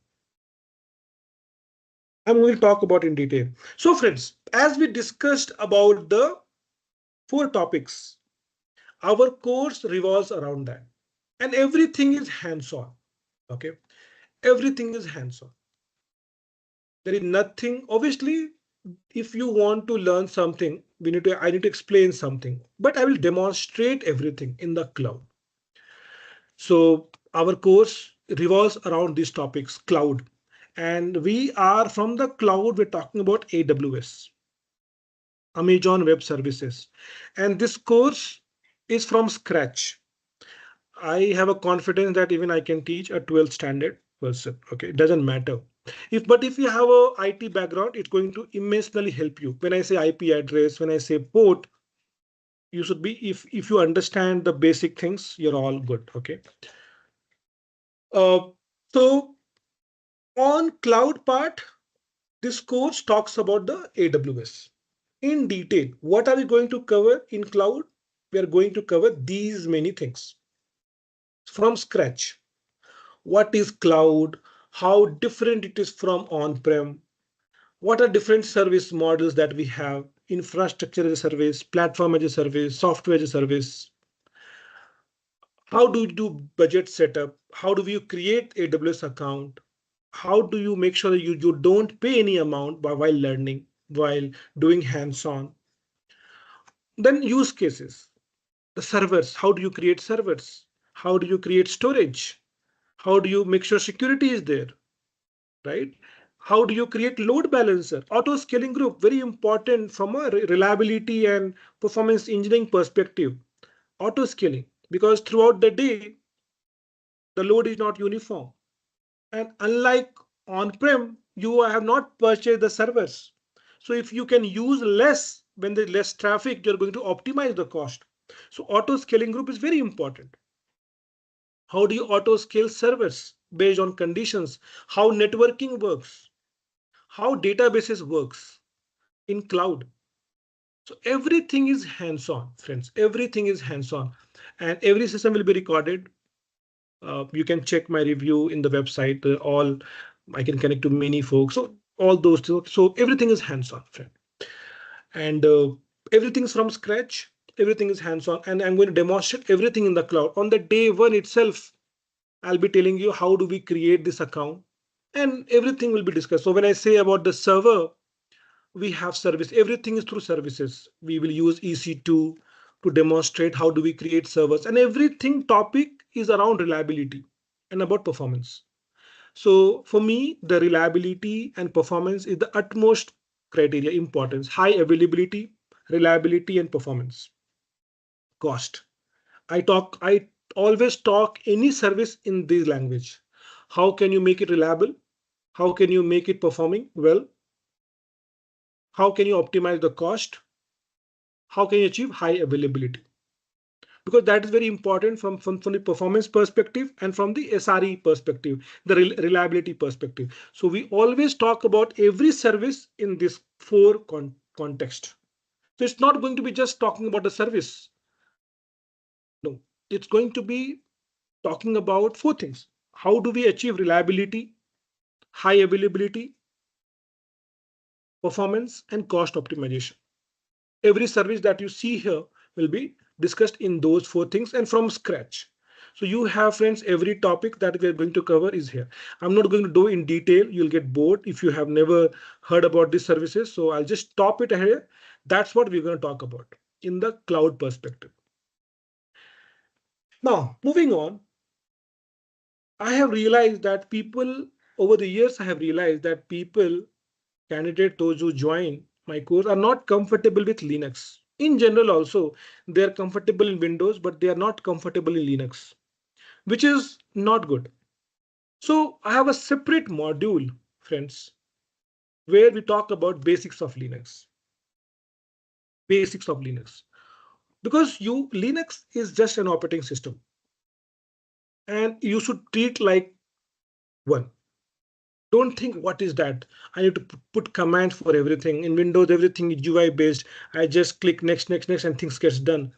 I'm going to talk about in detail. So friends, as we discussed about the 4 topics, our course revolves around that and everything is hands-on. Okay, everything is hands-on. There is nothing, obviously, if you want to learn something, I need to explain something, but I will demonstrate everything in the cloud. So our course revolves around these topics, cloud. And we are from the cloud, we're talking about AWS, Amazon Web Services. And this course is from scratch. I have a confidence that even I can teach a 12th standard person. Okay, it doesn't matter. But if you have a IT background, it's going to immensely help you. When I say IP address, when I say port, you should be, if you understand the basic things, you're all good. Okay. So on cloud part, this course talks about the AWS in detail. What are we going to cover in cloud? We are going to cover these many things from scratch. What is cloud? How different it is from on-prem? What are different service models that we have? Infrastructure as a service, platform as a service, software as a service. How do you do budget setup? How do you create AWS account? How do you make sure that you don't pay any amount while learning, while doing hands-on? Then use cases. The servers. How do you create servers? How do you create storage? How do you make sure security is there? Right? How do you create load balancer? Auto scaling group, very important from a reliability and performance engineering perspective. Auto scaling, because throughout the day, the load is not uniform. And unlike on-prem, you have not purchased the servers. So if you can use less when there's less traffic, you're going to optimize the cost. So auto scaling group is very important. How do you auto scale servers based on conditions? How networking works? How databases works in cloud? So everything is hands-on, friends. Everything is hands-on, and every session will be recorded. You can check my review in the website. All I can connect to many folks. So all those two. So everything is hands-on, friend, and everything's from scratch. Everything is hands-on, and I'm going to demonstrate everything in the cloud. On the day one itself, I'll be telling you how do we create this account, and everything will be discussed. So when I say about the server, we have service. Everything is through services. We will use EC2 to demonstrate how do we create servers, and everything topic is around reliability and about performance. So for me, the reliability and performance is the utmost criteria importance. High availability, reliability, and performance. Cost. I always talk any service in this language. How can you make it reliable? How can you make it performing well? How can you optimize the cost? How can you achieve high availability? Because that is very important from the performance perspective and from the SRE perspective, the reliability perspective. So we always talk about every service in this four context. So it's not going to be just talking about the service. No, it's going to be talking about four things. How do we achieve reliability, high availability, performance, and cost optimization? Every service that you see here will be discussed in those four things and from scratch. So you have, friends, every topic that we're going to cover is here. I'm not going to do in detail. You'll get bored if you have never heard about these services. So I'll just stop it here. That's what we're going to talk about in the cloud perspective. Now, moving on, I have realized that people over the years, I have realized that people, candidate, those who join my course are not comfortable with Linux. In general, also, they are comfortable in Windows, but they are not comfortable in Linux, which is not good. So I have a separate module, friends, where we talk about basics of Linux. Basics of Linux. Because Linux is just an operating system. And you should treat like one. Don't think what is that? I need to put commands for everything. In Windows, everything is UI based. I just click next, next, next, and things gets done.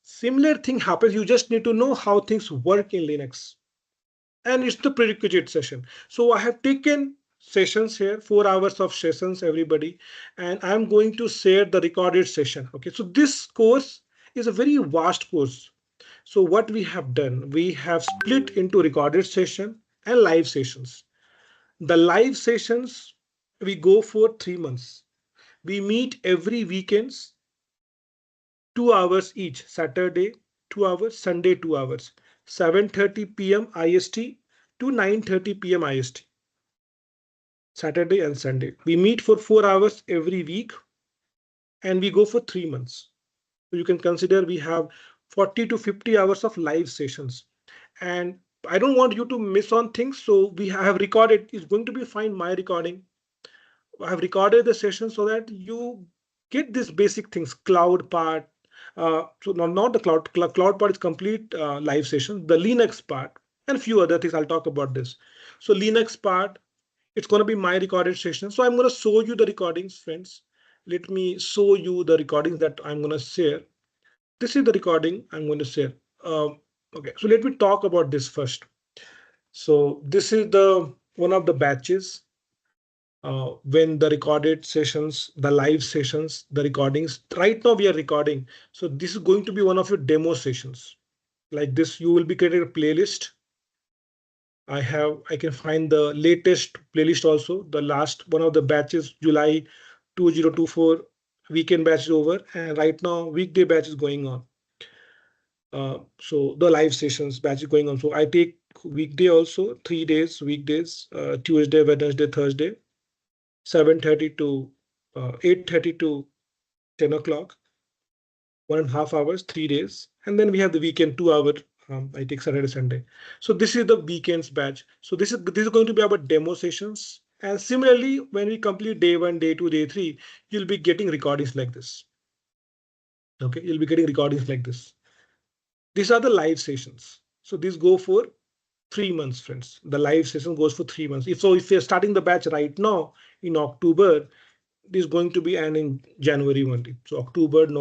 Similar thing happens. You just need to know how things work in Linux. And it's the prerequisite session. So I have taken sessions here, 4 hours of sessions, everybody, and I'm going to share the recorded session. Okay, so this course is a very vast course. So what we have done, we have split into recorded session and live sessions. The live sessions, we go for 3 months. We meet every weekends, 2 hours each, Saturday 2 hours, Sunday 2 hours, 7:30 p.m. IST to 9:30 p.m. IST. Saturday and Sunday. We meet for 4 hours every week and we go for 3 months. So you can consider we have 40 to 50 hours of live sessions. And I don't want you to miss on things. So we have recorded, it's going to be fine, my recording. I have recorded the session so that you get these basic things, cloud part. So not the cloud part is complete live session, the Linux part and a few other things. I'll talk about this. So Linux part, it's going to be my recorded session. So I'm going to show you the recordings, friends. Let me show you the recordings that I'm going to share. This is the recording I'm going to share. Okay, so let me talk about this first. So this is the one of the batches. When the recorded sessions, the live sessions, the recordings. Right now we are recording. So this is going to be one of your demo sessions. Like this, you will be creating a playlist. I can find the latest playlist also. The last one of the batches, July 2024 weekend batch is over, and right now weekday batch is going on. So the live sessions batch is going on. So I take weekday also, 3 days, weekdays, Tuesday, Wednesday, Thursday, 7:30 to 8:30 to 10 o'clock, 1.5 hours, 3 days. And then we have the weekend, 2 hour. I take Saturday, Sunday. So this is the weekends batch. So this is going to be our demo sessions. And similarly, when we complete day 1, day 2, day 3, you'll be getting recordings like this. Okay, you'll be getting recordings like this. These are the live sessions. So these go for 3 months, friends. The live session goes for 3 months. If you're starting the batch right now in October, it is going to be ending January only. So October to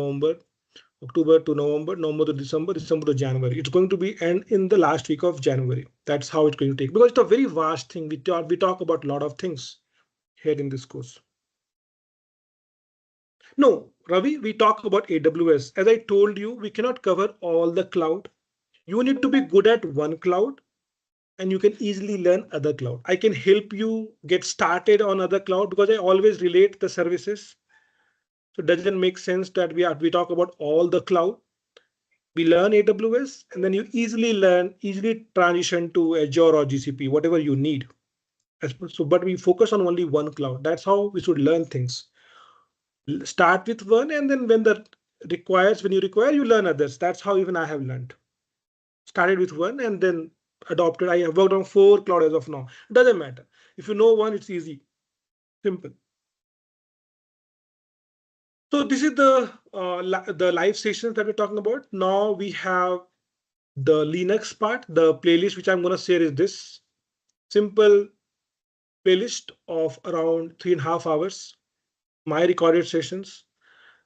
November, November to December, December to January. It's going to be end in the last week of January. That's how it's going to take, because it's a very vast thing. We talk about a lot of things here in this course. No, Ravi, we talk about AWS. As I told you, we cannot cover all the cloud. You need to be good at one cloud and you can easily learn other cloud. I can help you get started on other cloud because I always relate the services. So it doesn't make sense that we talk about all the cloud. We learn AWS and then you easily transition to Azure or GCP, whatever you need. So, but we focus on only one cloud. That's how we should learn things. Start with one, and then when you require, you learn others. That's how even I have learned. Started with one and then adopted. I have worked on 4 cloud as of now. Doesn't matter. If you know one, it's easy, simple. So this is the live sessions that we're talking about. Now we have the Linux part. The playlist which I'm going to share is this simple playlist of around 3.5 hours. My recorded sessions.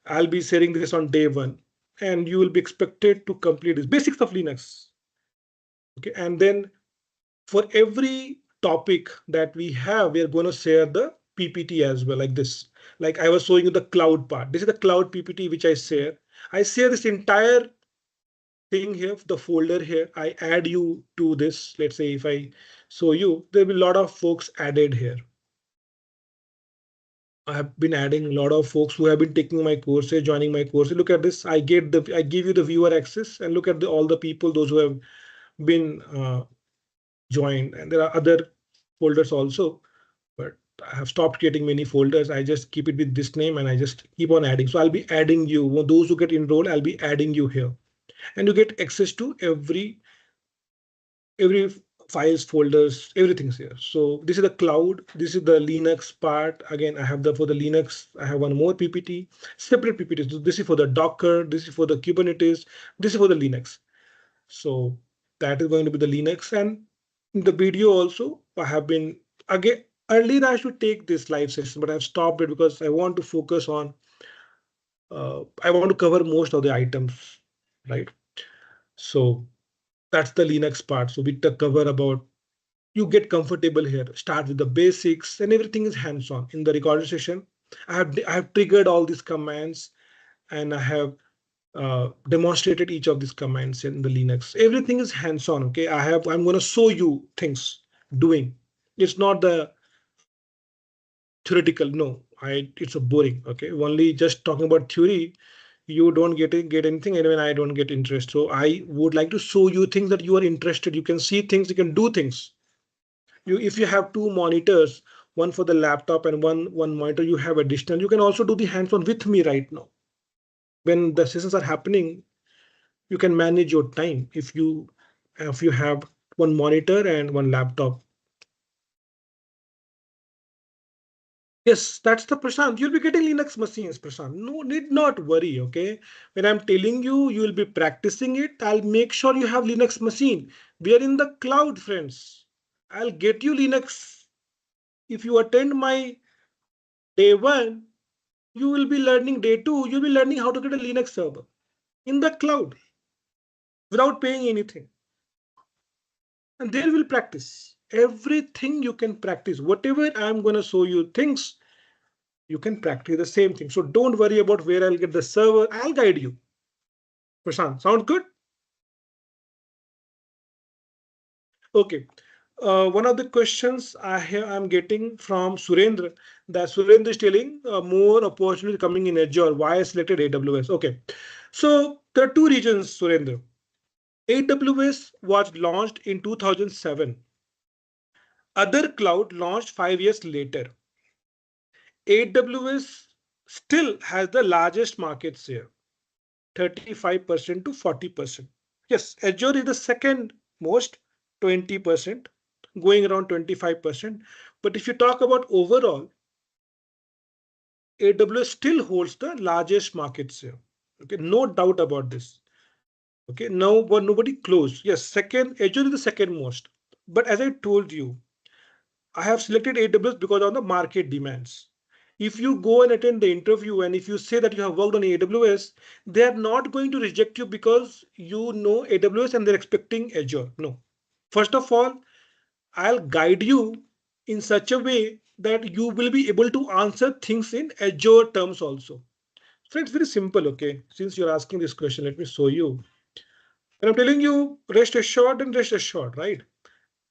I'll be sharing this on day 1, and you will be expected to complete this basics of Linux. Okay, and then for every topic that we have, we are going to share the PPT as well, like this. Like I was showing you the cloud part. This is the cloud PPT which I share. I share this entire thing here, the folder here. I add you to this. Let's say if I show you, there'll be a lot of folks added here. I have been adding a lot of folks who have been taking my courses, joining my courses. Look at this. I give you the viewer access, and look at all the people, those who have been joined. And there are other folders also, but I have stopped creating many folders. I just keep it with this name and I just keep on adding. So I'll be adding you. Those who get enrolled, I'll be adding you here, and you get access to every files, folders, everything's here. So this is the cloud. This is the Linux part. Again, I have for the Linux, I have one more PPT, separate PPT. So this is for the Docker. This is for the Kubernetes. This is for the Linux. So that is going to be the Linux. And in the video also, I have been, again, earlier I should take this live session, but I've stopped it because I want to focus on, I want to cover most of the items, right? So that's the Linux part. So we cover about, you get comfortable here, start with the basics, and everything is hands-on. In the recorded session, I have triggered all these commands, and I have demonstrated each of these commands in the Linux. Everything is hands-on. Okay, I'm going to show you things doing. It's not the theoretical. No, it's a boring. Okay, only just talking about theory. You don't get anything, and when I don't get interest. So I would like to show you things that you are interested. You can see things, you can do things. If you have 2 monitors, one for the laptop and one monitor you have additional. You can also do the hands-on with me right now. When the sessions are happening, you can manage your time if you have one monitor and one laptop. Yes, that's the Prashant. You'll be getting Linux machines, Prashant. No, need not worry. Okay. When I'm telling you, you will be practicing it. I'll make sure you have Linux machine. We are in the cloud, friends. I'll get you Linux. If you attend my day 1, you will be learning day 2. You'll be learning how to get a Linux server in the cloud without paying anything. And there will practice everything you can practice. Whatever I'm going to show you things, you can practice the same thing. So don't worry about where I'll get the server. I'll guide you. Prashant, sound good? Okay. One of the questions I'm getting from Surendra, that Surendra is telling more opportunity coming in Azure. Why I selected AWS? Okay. So there are two reasons, Surendra. AWS was launched in 2007. Other cloud launched 5 years later. AWS still has the largest market share, 35% to 40%. Yes, Azure is the second most, 20%, going around 25%. But if you talk about overall, AWS still holds the largest market share. Okay, no doubt about this. Okay, now but nobody close. Yes, second, Azure is the second most. But as I told you, I have selected AWS because of the market demands. If you go and attend the interview and if you say that you have worked on AWS, they are not going to reject you because you know AWS and they're expecting Azure. No. First of all, I'll guide you in such a way that you will be able to answer things in Azure terms also. So it's very simple, okay? Since you're asking this question, let me show you. And I'm telling you, rest assured and rest assured, right?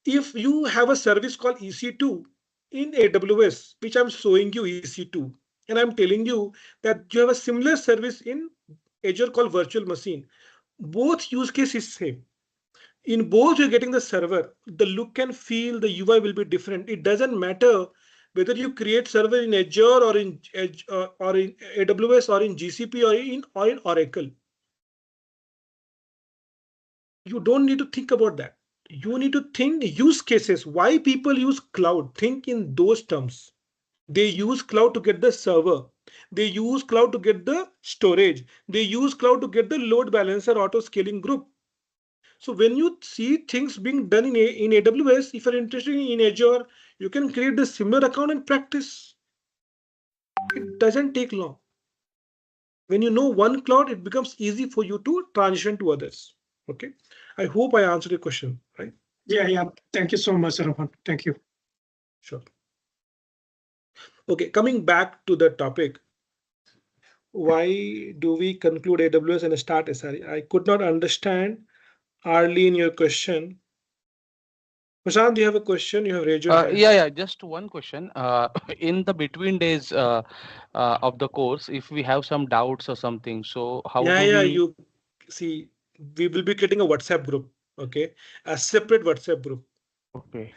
If you have a service called EC2 in AWS, which I'm showing you EC2, and I'm telling you that you have a similar service in Azure called virtual machine, both use case is same. In both, you're getting the server. The look and feel, the UI will be different. It doesn't matter whether you create server in Azure or in AWS or in GCP or in Oracle. You don't need to think about that. You need to think use cases. Why people use cloud? Think in those terms. They use cloud to get the server. They use cloud to get the storage. They use cloud to get the load balancer auto scaling group. So when you see things being done in AWS, if you're interested in Azure, you can create the similar account and practice. It doesn't take long. When you know one cloud, it becomes easy for you to transition to others. Okay. I hope I answered your question, right? Yeah. Thank you so much, Rohan. Thank you. Sure. Okay, coming back to the topic, why do we conclude AWS and start SRE? I could not understand, Arlene, your question. Prashant, do you have a question? You have raised your hand. Yeah, just one question. In the between days of the course, if we have some doubts or something, so how do we? You see, we will be creating a WhatsApp group, okay? A separate WhatsApp group. Okay.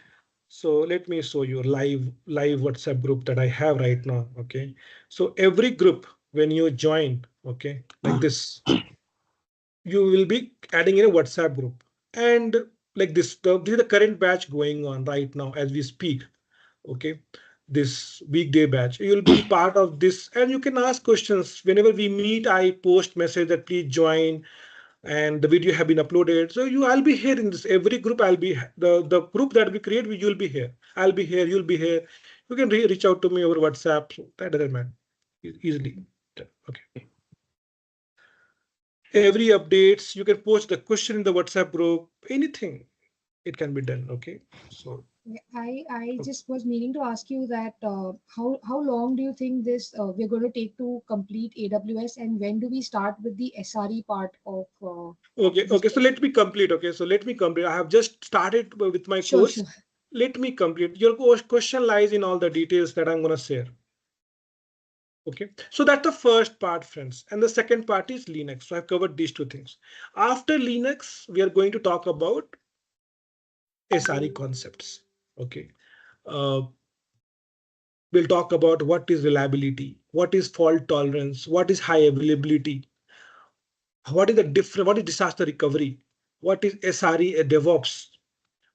So let me show you live WhatsApp group that I have right now, okay? So every group, when you join, okay, like this, you will be adding in a WhatsApp group. And like this is the current batch going on right now as we speak. Okay, this weekday batch. You'll be part of this and you can ask questions. Whenever we meet, I post message that please join and the video have been uploaded. So I'll be here in this every group. I'll be the group that we create, you'll be here. I'll be here, you'll be here. You can reach out to me over WhatsApp. So that doesn't matter. Easily. Okay. Every updates, you can post the question in the WhatsApp group, anything, it can be done. Okay, so I just was meaning to ask you that how long do you think this we're going to take to complete AWS, and when do we start with the SRE part of? Okay, so let me complete. Okay, so let me complete. I have just started with my course. Sure. Let me complete. Your question lies in all the details that I'm going to share. Okay, so that's the first part, friends. And the second part is Linux. So I've covered these two things. After Linux, we are going to talk about SRE concepts. Okay. We'll talk about what is reliability, what is fault tolerance, what is high availability, what is disaster recovery, what is SRE DevOps,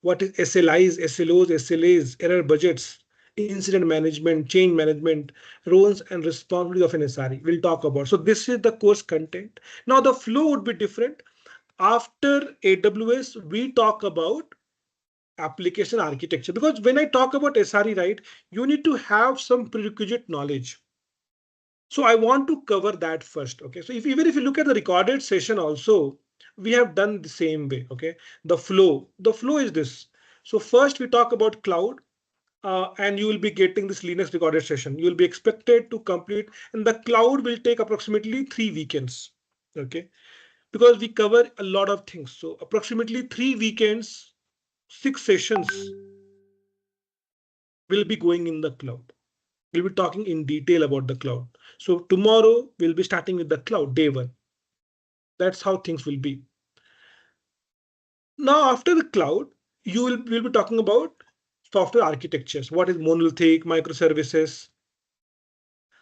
what is SLIs, SLOs, SLAs, error budgets, incident management, change management, roles and responsibility of an SRE. We'll talk about. So this is the course content. Now the flow would be different. After AWS, we talk about application architecture, because when I talk about SRE, right, you need to have some prerequisite knowledge. So I want to cover that first. Okay, so even if you look at the recorded session also, we have done the same way. Okay, the flow is this. So first we talk about cloud, and you will be getting this Linux recorded session. You will be expected to complete, and the cloud will take approximately 3 weekends. Okay, because we cover a lot of things. So approximately 3 weekends, 6 sessions will be going in the cloud. We'll be talking in detail about the cloud. So tomorrow we'll be starting with the cloud, day one. That's how things will be. Now, after the cloud, we'll be talking about software architectures. What is monolithic, microservices?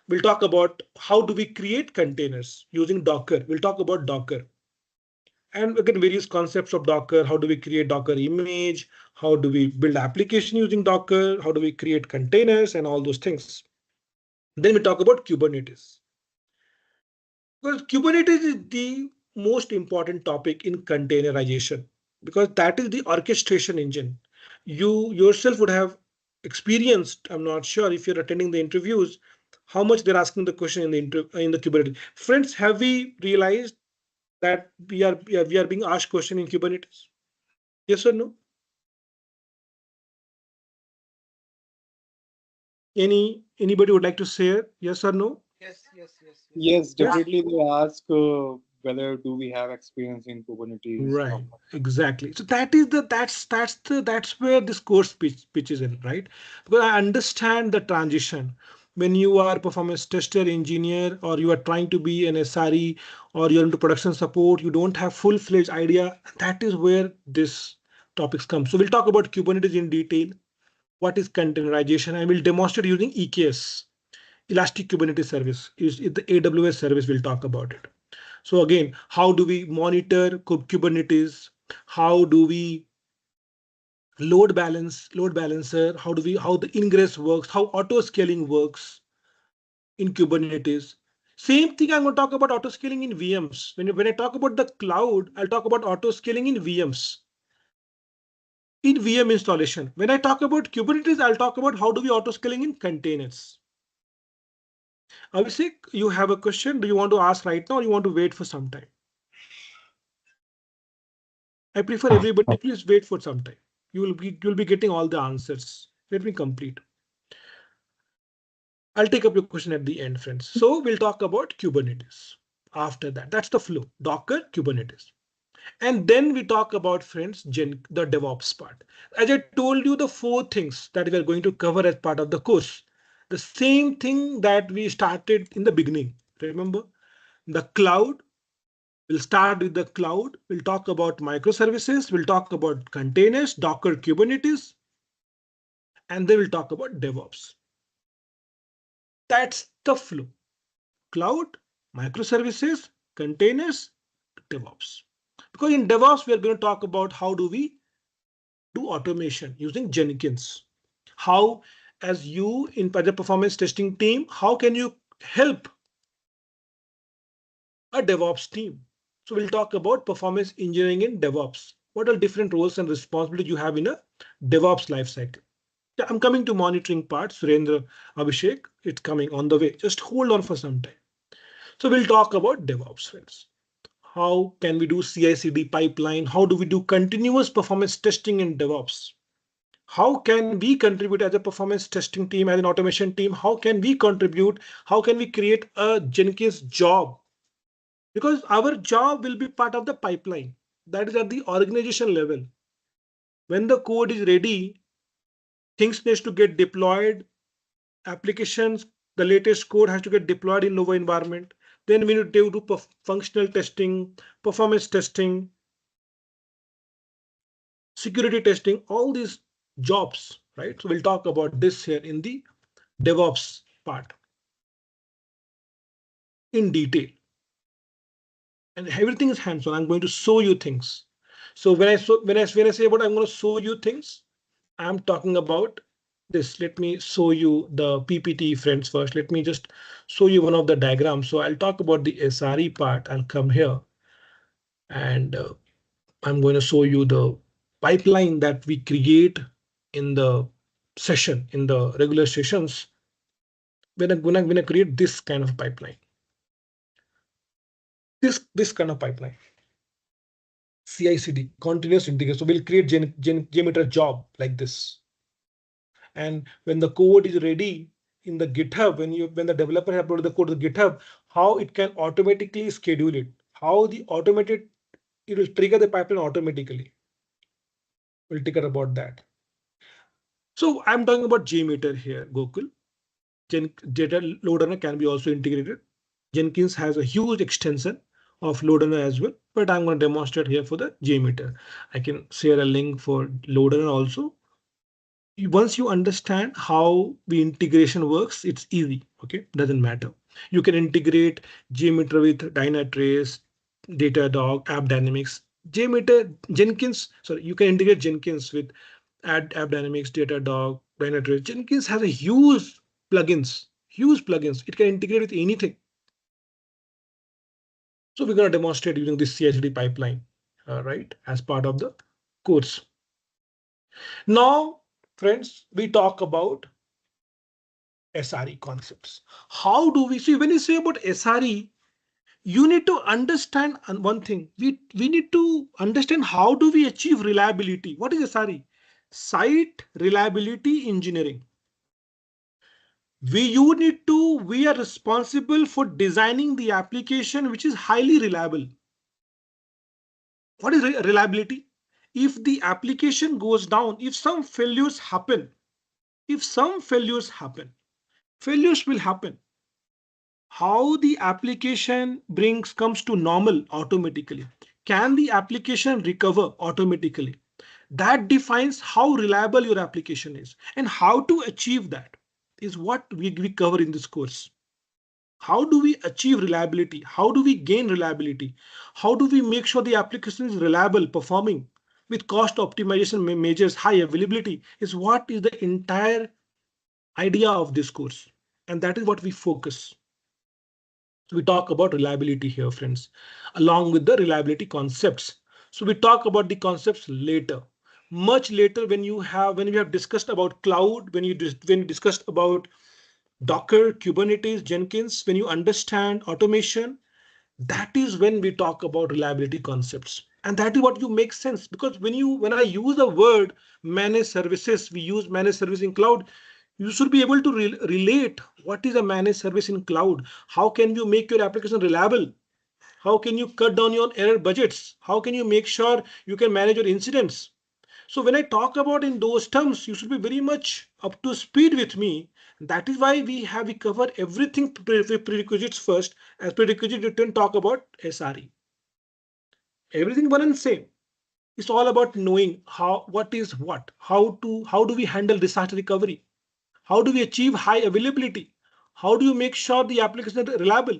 We'll talk about how do we create containers using Docker. We'll talk about Docker. And again, various concepts of Docker. How do we create Docker image? How do we build application using Docker? How do we create containers and all those things? Then we talk about Kubernetes. Because Kubernetes is the most important topic in containerization, because that is the orchestration engine. You yourself would have experienced, I'm not sure if you're attending the interviews, how much they're asking the question in the Kubernetes. Friends, have we realized that we are being asked question in Kubernetes? Yes or no? Anybody would like to say yes or no? Yes, Yes. definitely they ask whether do we have experience in Kubernetes. Right, exactly. So that's where this course pitches in, right? Because I understand the transition. When you are performance tester engineer, or you are trying to be an SRE, or you're into production support, you don't have full-fledged idea. That is where this topics come. So we'll talk about Kubernetes in detail. What is containerization? I will demonstrate using EKS, Elastic Kubernetes Service. Is the AWS service? We'll talk about it. So again, how do we monitor Kubernetes? How do we load balancer? How the ingress works? How auto scaling works in Kubernetes? Same thing I'm going to talk about auto scaling in VMs. When I talk about the cloud, I'll talk about auto scaling in VMs. In VM installation. When I talk about Kubernetes, I'll talk about how do we auto scaling in containers. Abhishek, you have a question? Do you want to ask right now, or you want to wait for some time? I prefer everybody, please wait for some time. You'll be getting all the answers. Let me complete. I'll take up your question at the end, friends. So we'll talk about Kubernetes. After that, that's the flow, Docker, Kubernetes. And then we talk about, friends, the DevOps part. As I told you, the 4 things that we are going to cover as part of the course. The same thing that we started in the beginning. Remember, the cloud. We'll start with the cloud. We'll talk about microservices. We'll talk about containers, Docker, Kubernetes, and then we'll talk about DevOps. That's the flow. Cloud, microservices, containers, DevOps. Because in DevOps, we are going to talk about how do we do automation using Jenkins. How, as you in the performance testing team, how can you help a DevOps team? So we'll talk about performance engineering in DevOps. What are different roles and responsibilities you have in a DevOps lifecycle? Yeah, I'm coming to monitoring part. Surendra, Abhishek, it's coming on the way. Just hold on for some time. So we'll talk about DevOps, friends. How can we do CI/CD pipeline? How do we do continuous performance testing in DevOps? How can we contribute as a performance testing team, as an automation team? How can we contribute? How can we create a Jenkins job? Because our job will be part of the pipeline. That is at the organization level. When the code is ready, things need to get deployed. Applications, the latest code has to get deployed in Nova environment. Then we need to do functional testing, performance testing, security testing, all these jobs, right? So we'll talk about this here in the DevOps part in detail. And everything is hands-on. I'm going to show you things. So when I say about I'm going to show you things, I'm talking about this. Let me show you the PPT, friends. First, let me just show you one of the diagrams. So I'll talk about the SRE part. I'll come here and I'm going to show you the pipeline that we create in the session, in the regular sessions. When I'm going to create this kind of pipeline, this kind of pipeline. CI/CD, continuous integration. So we'll create Jmeter job like this. And when the code is ready in the GitHub, when the developer has uploaded the code to the GitHub, how it can automatically schedule it, how the automated it will trigger the pipeline automatically. We'll take care about that. So I'm talking about Jmeter here, Gokul. Data LoadRunner can be also integrated. Jenkins has a huge extension of LoadRunner as well, but I'm going to demonstrate here for the Jmeter. I can share a link for LoadRunner also. Once you understand how the integration works, it's easy. OK, doesn't matter. You can integrate Jmeter with Dynatrace, Datadog, AppDynamics, Jenkins. Sorry, you can integrate Jenkins with AppDynamics, Datadog, Dynatrace. Jenkins has a huge plugins. It can integrate with anything. So we're going to demonstrate using this CI/CD pipeline, right, as part of the course. Now, friends, we talk about SRE concepts. How do we see when you say about SRE, you need to understand one thing. We need to understand how do we achieve reliability. What is SRE? Site reliability engineering. We are responsible for designing the application which is highly reliable. What is reliability? If the application goes down, if some failures happen, failures will happen. How the application comes to normal automatically? Can the application recover automatically? That defines how reliable your application is, and how to achieve that is what we cover in this course. How do we achieve reliability? How do we gain reliability? How do we make sure the application is reliable, performing with cost optimization measures, high availability is what is the entire idea of this course. And that is what we focus. So we talk about reliability here, friends, along with the reliability concepts. So we talk about the concepts later, much later when we have discussed about cloud, when you discussed about Docker, Kubernetes, Jenkins, when you understand automation, that is when we talk about reliability concepts. And that is what you make sense, because when I use the word managed services, we use managed service in cloud. You should be able to relate what is a managed service in cloud. How can you make your application reliable? How can you cut down your error budgets? How can you make sure you can manage your incidents? So when I talk about in those terms, you should be very much up to speed with me. That is why we cover everything prerequisites first. As prerequisite, you can talk about SRE. Everything one and same. It's all about knowing what is what. How do we handle disaster recovery? How do we achieve high availability? How do you make sure the application is reliable?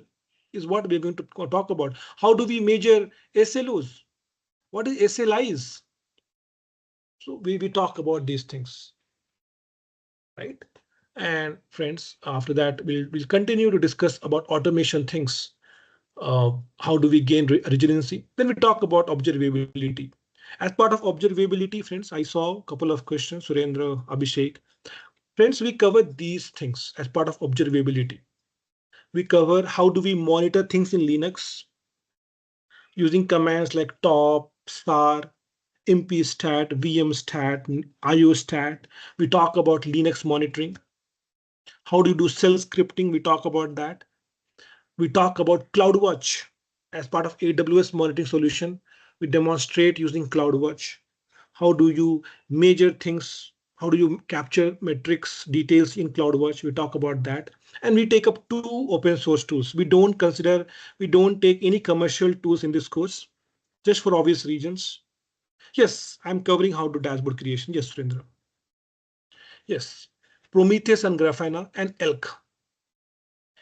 Is what we're going to talk about. How do we measure SLOs? What is SLIs? So we talk about these things, right? And friends, after that, we'll continue to discuss about automation things. How do we gain resiliency? Then we talk about observability. As part of observability, friends, I saw a couple of questions, Surendra, Abhishek. Friends, we cover these things as part of observability. We cover how do we monitor things in Linux using commands like top, star, mpstat, vmstat, iostat. We talk about Linux monitoring. How do you do shell scripting? We talk about that. We talk about CloudWatch as part of AWS monitoring solution. We demonstrate using CloudWatch. How do you measure things? How do you capture metrics details in CloudWatch? We talk about that. And we take up 2 open source tools. We don't take any commercial tools in this course, just for obvious reasons. Yes, I'm covering how to dashboard creation. Yes, Surendra. Yes. Prometheus and Grafana, and Elk.